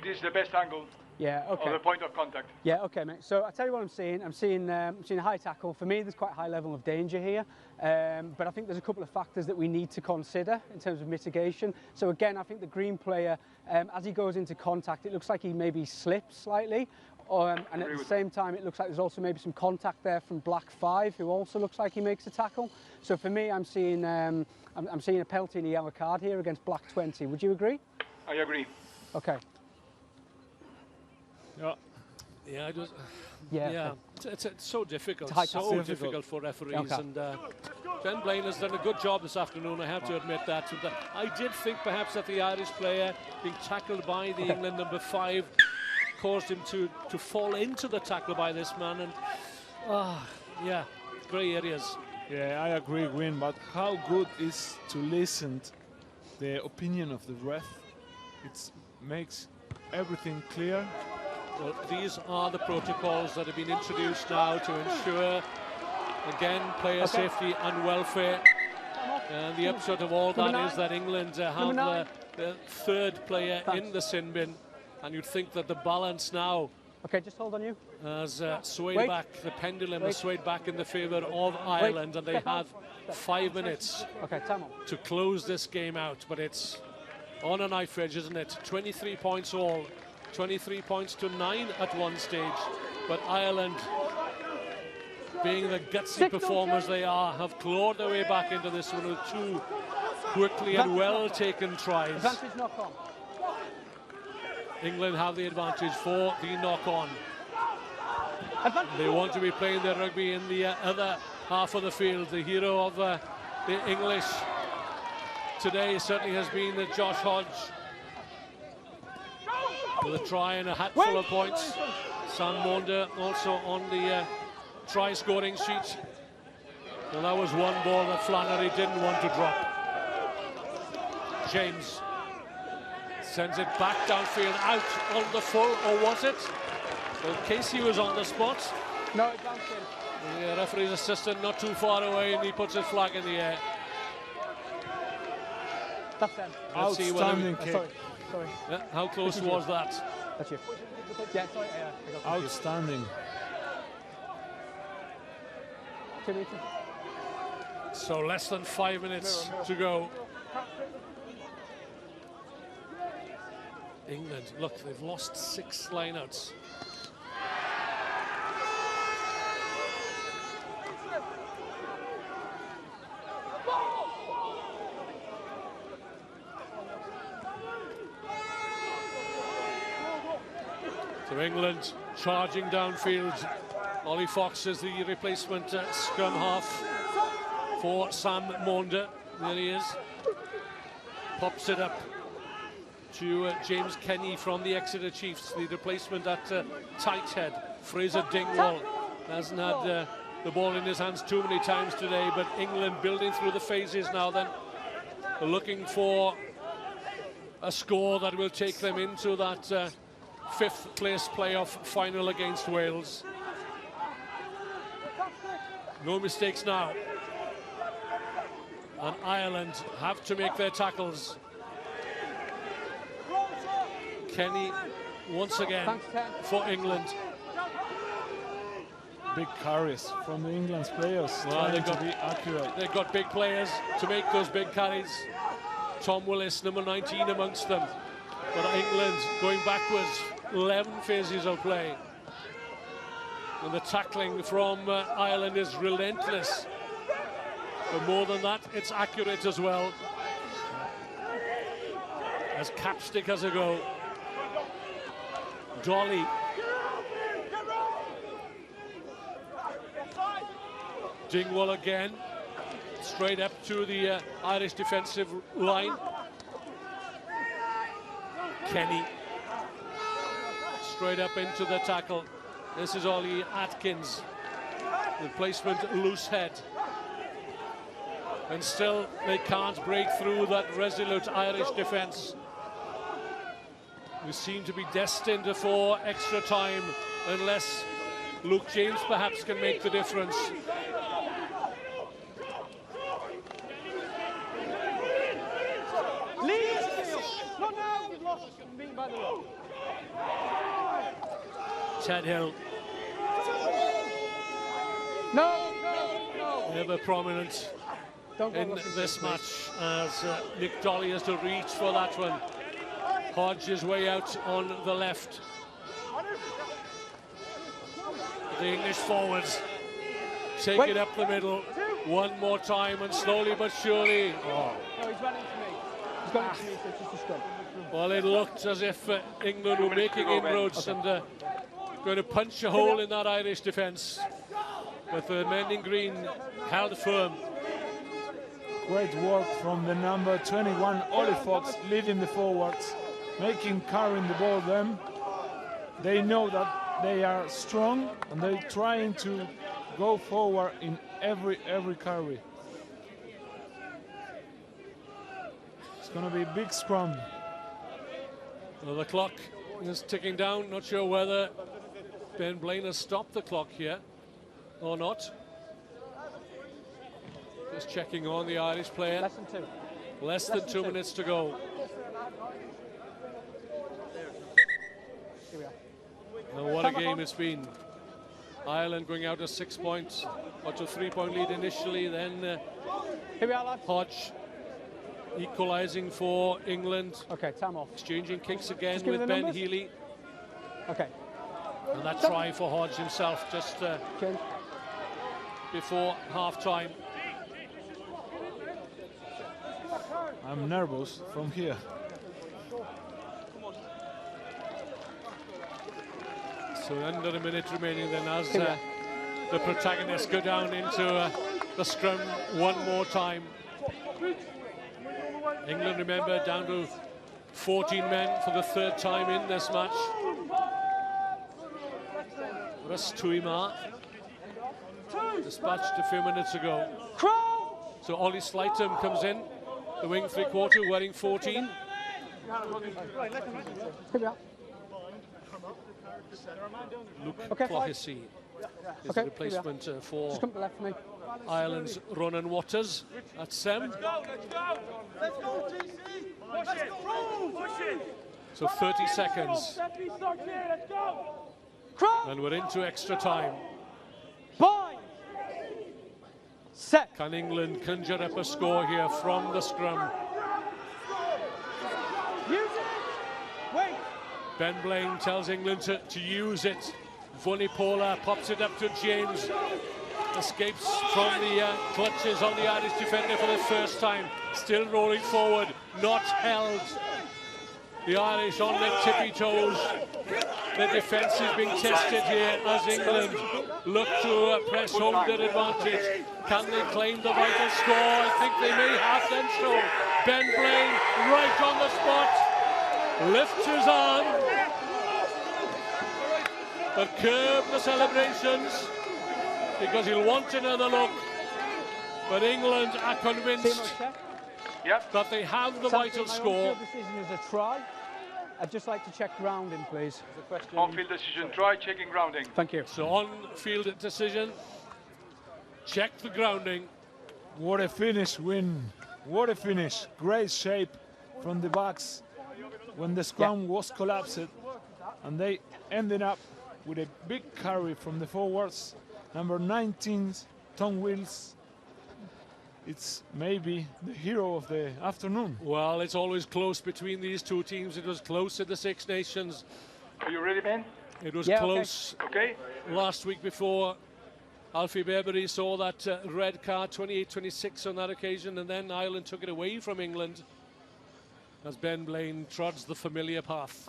S5: This is the best angle.
S4: Yeah, okay.
S5: Or the point of contact.
S4: Yeah, okay, mate. So I'll tell you what I'm seeing. I'm seeing a high tackle. For me, there's quite a high level of danger here. But I think there's a couple of factors that we need to consider in terms of mitigation. So again, I think the green player, as he goes into contact, it looks like he maybe slips slightly. And at the same time, it looks like there's also maybe some contact there from black 5, who also looks like he makes a tackle. So for me, I'm seeing a penalty and a yellow card here against black 20. Would you agree?
S5: I agree.
S4: Okay.
S3: Yeah.
S1: Yeah, I just,
S4: yeah.
S1: It's so difficult.
S4: It's
S1: so difficult for referees. Okay. And Ben Blaine has done a good job this afternoon, I have to admit that. I did think perhaps that the Irish player being tackled by the England number 5 caused him to fall into the tackle by this man. And, yeah, grey areas.
S3: Yeah, I agree, Gwyn, but how good is to listen to the opinion of the ref? It makes everything clear.
S1: Well, these are the protocols that have been introduced now to ensure, again, player safety and welfare. And the upshot of all that is that England have the 3rd player in the sin bin. And you'd think that the balance now
S4: just hold on you.
S1: Has swayed back, the pendulum has swayed back in the favour of Ireland, and they have 5 minutes to close this game out. But it's on a knife edge, isn't it? 23 points all. 23 points to 9 at one stage, but Ireland, being the gutsy performers they are, have clawed their way back into this one with 2 quickly and well taken tries.
S4: Advantage knock on.
S1: England have the advantage for the knock on. They want to be playing their rugby in the other half of the field. The hero of the English today certainly has been Josh Hodge, with a try and a hatful of points. Sam Monda also on the try scoring sheet. Well, that was one ball that Flannery didn't want to drop. James sends it back downfield, out on the full, or was it? Well, Casey was on the spot.
S4: No, it's downfield.
S1: The referee's assistant not too far away, and he puts his flag in the air.
S4: That's them.
S3: Outstanding kick.
S4: Sorry.
S1: Yeah, how close was that?
S4: That's you. Yeah, sorry, I got confused.
S3: Outstanding.
S4: 2 meters.
S1: So less than 5 minutes to go. England, look, they've lost 6 lineouts. So England charging downfield. Ollie Fox is the replacement scrum half for Sam Maunda. There he is. Pops it up to James Kenny from the Exeter Chiefs, the replacement at tight head. Fraser Dingwall hasn't had the ball in his hands too many times today, but England building through the phases now then, looking for a score that will take them into that 5th place playoff final against Wales. No mistakes now. And Ireland have to make their tackles. Kenny once again for England.
S3: Big carries from the England's players.
S1: Well,
S3: trying to be accurate.
S1: They've got big players to make those big carries. Tom Willis, number 19 amongst them. But England going backwards, 11 phases of play. And the tackling from Ireland is relentless. But more than that, it's accurate as well. As capstick as a go. Dolly. Dingwall again. Straight up to the Irish defensive line. Kenny. Straight up into the tackle. This is Ollie Atkins. Replacement loose head. And still they can't break through that resolute Irish defence. We seem to be destined for extra time unless Luke James perhaps can make the difference. Ted Hill.
S4: No.
S1: Ever prominent in this match as Nick Dolly has to reach for that one. Hodge is way out on the left. The English forwards take it up the middle one more time and slowly but surely.
S4: No, he's running to me. He's going to me, so it's just a scrum.
S1: Well, it looked as if England were making inroads and going to punch a hole in that Irish defence. But the men in green held firm.
S3: Great work from the number 21, Ollie Fox, leading the forwards, carrying the ball them. They know that they are strong and they're trying to go forward in every carry. It's going to be a big scrum.
S1: Well, the clock is ticking down. Not sure whether Ben Blaine has stopped the clock here or not. Just checking on the Irish player.
S4: Less than 2.
S1: Less than 2 minutes to go.
S4: Here we are.
S1: And what a game it's been. Ireland going out to 6 points, or to 3-point lead initially, then
S4: Here we are, lads.
S1: Hodge equalising for England.
S4: Okay, time off.
S1: Exchanging kicks again
S4: Just give me
S1: with
S4: the
S1: Ben
S4: numbers.
S1: Healy.
S4: Okay.
S1: And that try for Hodge himself just
S4: Change.
S1: before half-time.
S3: I'm nervous from here.
S1: So under a minute remaining then as the protagonists go down into the scrum one more time. England, remember, down to 14 men for the 3rd time in this match. Russ Tuima dispatched a few minutes ago. So Ollie Slightum comes in, the wing 3/4, wearing 14.
S4: Here we are.
S1: Luke
S4: Okay,
S1: Clohessy is
S4: Okay,
S1: the replacement for
S4: Just come to the left for me.
S1: Ireland's Ronan Waters at Sem.
S6: Let's go, TC! Push it!
S1: So 30 seconds. And we're into extra time.
S4: 5, set.
S1: Can England conjure up a score here from the scrum?
S4: Use it. Wait.
S1: Ben Blaine tells England to use it. Vunipola pops it up to James. Escapes from the clutches on the Irish defender for the first time. Still rolling forward, not held. The Irish on their tippy toes. The defence is being tested here as England look to press home their advantage. Can they claim the vital score? I think they may have done so. Ben Blaine right on the spot. Lifts his arm. But curb the celebrations because he'll want another look. But England are convinced that they have the vital score.
S4: Decision is a try. I'd just like to check grounding, please.
S5: On-field decision, try checking grounding.
S4: Thank you.
S1: So on-field decision, check the grounding.
S3: What a finish, Win. What a finish. Great shape from the backs when the scrum was collapsed, and they ended up with a big carry from the forwards. Number 19, Tom Wills. It's maybe the hero of the afternoon.
S1: Well, it's always close between these two teams. It was close at the Six Nations.
S5: Are you ready, Ben?
S1: It was close
S5: Okay.
S1: last week before Alfie Berberi saw that red card, 28-26 on that occasion, and then Ireland took it away from England as Ben Blaine trods the familiar path.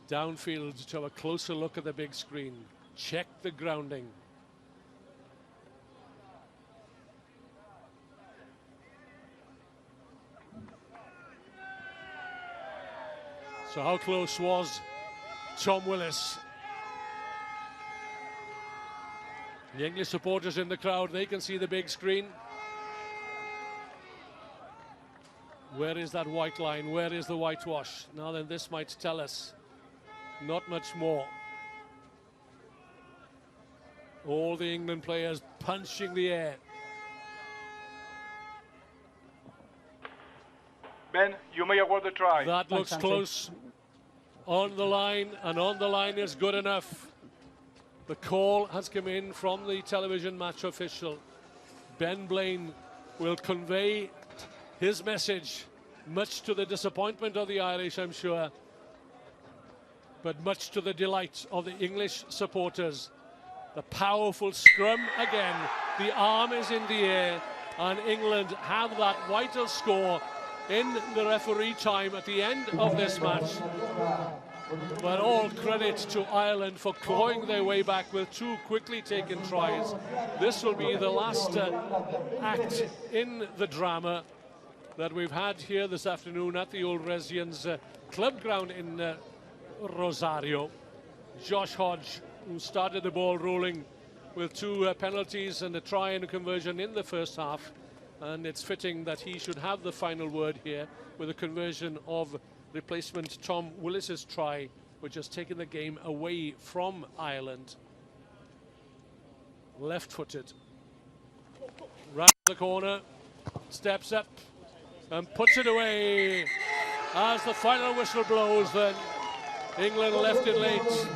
S1: Downfield to have a closer look at the big screen. Check the grounding. So how close was Tom Willis? The English supporters in the crowd, they can see the big screen. Where is that white line? Where is the whitewash? Now then, this might tell us not much more. All the England players punching the air.
S5: Ben, you may award the try.
S1: That looks close. On the line, and on the line is good enough. The call has come in from the television match official. Ben Blaine will convey his message, much to the disappointment of the Irish, I'm sure, but much to the delight of the English supporters. The powerful scrum again. The arm is in the air, and England have that vital score in the referee time at the end of this match. But all credit to Ireland for clawing their way back with two quickly taken tries. This will be the last act in the drama that we've had here this afternoon at the Old Resians club ground in Rosario. Josh Hodge, who started the ball rolling with two penalties and a try and a conversion in the first half. And it's fitting that he should have the final word here with a conversion of replacement Tom Willis's try, which has taken the game away from Ireland. Left-footed. Round the corner, steps up and puts it away. As the final whistle blows, then England left it late.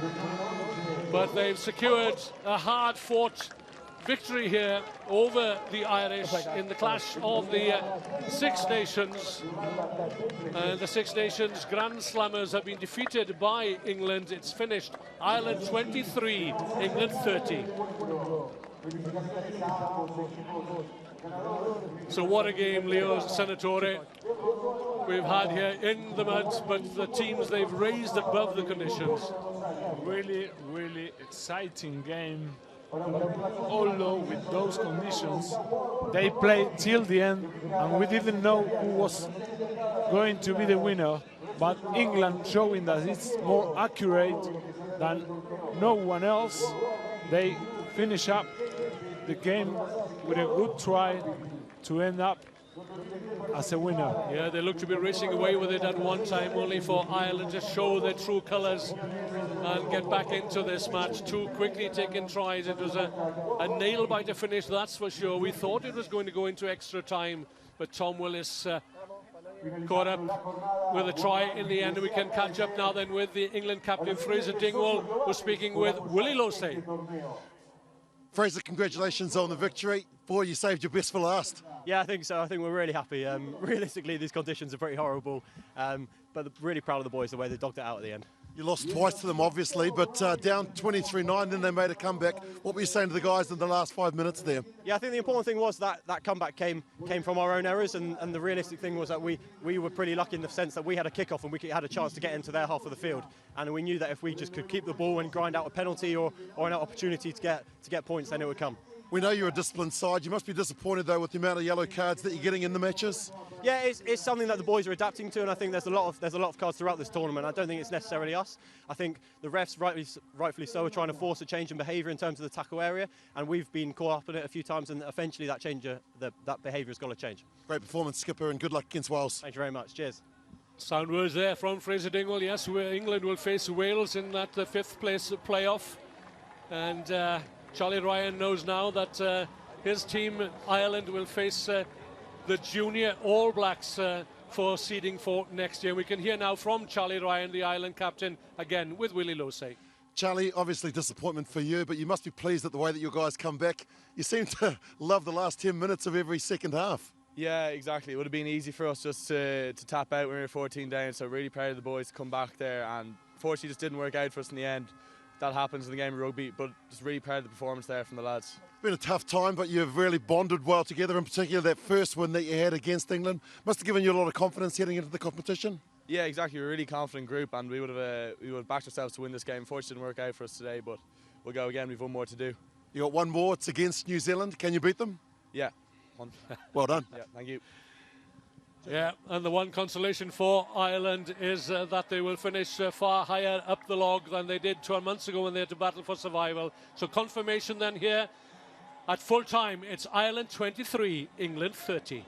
S1: But they've secured a hard-fought victory here over the Irish in the clash of the Six Nations. And the Six Nations Grand Slammers have been defeated by England. It's finished Ireland 23, England 30. So what a game, Leo Senatore, we've had here in the mud, but the teams, they've raised above the conditions.
S3: Really, really exciting game. Although with those conditions, they played till the end, and we didn't know who was going to be the winner. But England showing that it's more accurate than no one else. They finish up the game with a good try to end up as a winner.
S1: Yeah, they look to be racing away with it at one time, only for Ireland to show their true colours and get back into this match. Two quickly taken tries. It was a nail-biter finish, that's for sure. We thought it was going to go into extra time, but Tom Willis caught up with a try in the end. We can catch up now then with the England captain, Fraser Dingwall, who's speaking with Willie Losey.
S8: Fraser, congratulations on the victory. Boy, you saved your best for last.
S9: Yeah, I think so. I think we're really happy. Realistically, these conditions are pretty horrible, but really proud of the boys, the way they dogged it out at the end.
S8: You lost twice to them, obviously, but down 23-9, then they made a comeback. What were you saying to the guys in the last 5 minutes there?
S9: Yeah, I think the important thing was that comeback came from our own errors, and the realistic thing was that we were pretty lucky in the sense that we had a kick-off and we had a chance to get into their half of the field, and we knew that if we just could keep the ball and grind out a penalty or an opportunity to get points, then it would come.
S8: We know you're a disciplined side. You must be disappointed, though, with the amount of yellow cards that you're getting in the matches.
S9: Yeah, it's something that the boys are adapting to, and I think there's a lot of cards throughout this tournament. I don't think it's necessarily us. I think the refs, rightfully so, are trying to force a change in behaviour in terms of the tackle area, and we've been caught up in it a few times, and eventually that behaviour has got to change.
S8: Great performance, Skipper, and good luck against Wales.
S9: Thank you very much. Cheers.
S1: Sound words there from Fraser Dingwall. Yes, England will face Wales in that fifth place playoff, and Charlie Ryan knows now that his team, Ireland, will face the junior All Blacks for seeding for next year. We can hear now from Charlie Ryan, the Ireland captain, again with Willie Losey.
S8: Charlie, obviously disappointment for you, but you must be pleased at the way that your guys come back. You seem to love the last 10 minutes of every second half.
S7: Yeah, exactly. It would have been easy for us just to tap out when we were 14 down, so really proud of the boys to come back there, and unfortunately just didn't work out for us in the end. That happens in the game of rugby, but just really proud of the performance there from the lads.
S8: It's been a tough time, but you've really bonded well together, in particular that first win that you had against England. Must have given you a lot of confidence heading into the competition.
S7: Yeah, exactly. We're a really confident group, and we would have backed ourselves to win this game. Unfortunately, it didn't work out for us today, but we'll go again. We've one more to do.
S8: You got one more. It's against New Zealand. Can you beat them?
S7: Yeah. One.
S8: Well done.
S7: Yeah, thank you.
S1: Yeah, and the one consolation for Ireland is that they will finish far higher up the log than they did 12 months ago when they had to battle for survival. So confirmation then here at full time. It's Ireland 23, England 30.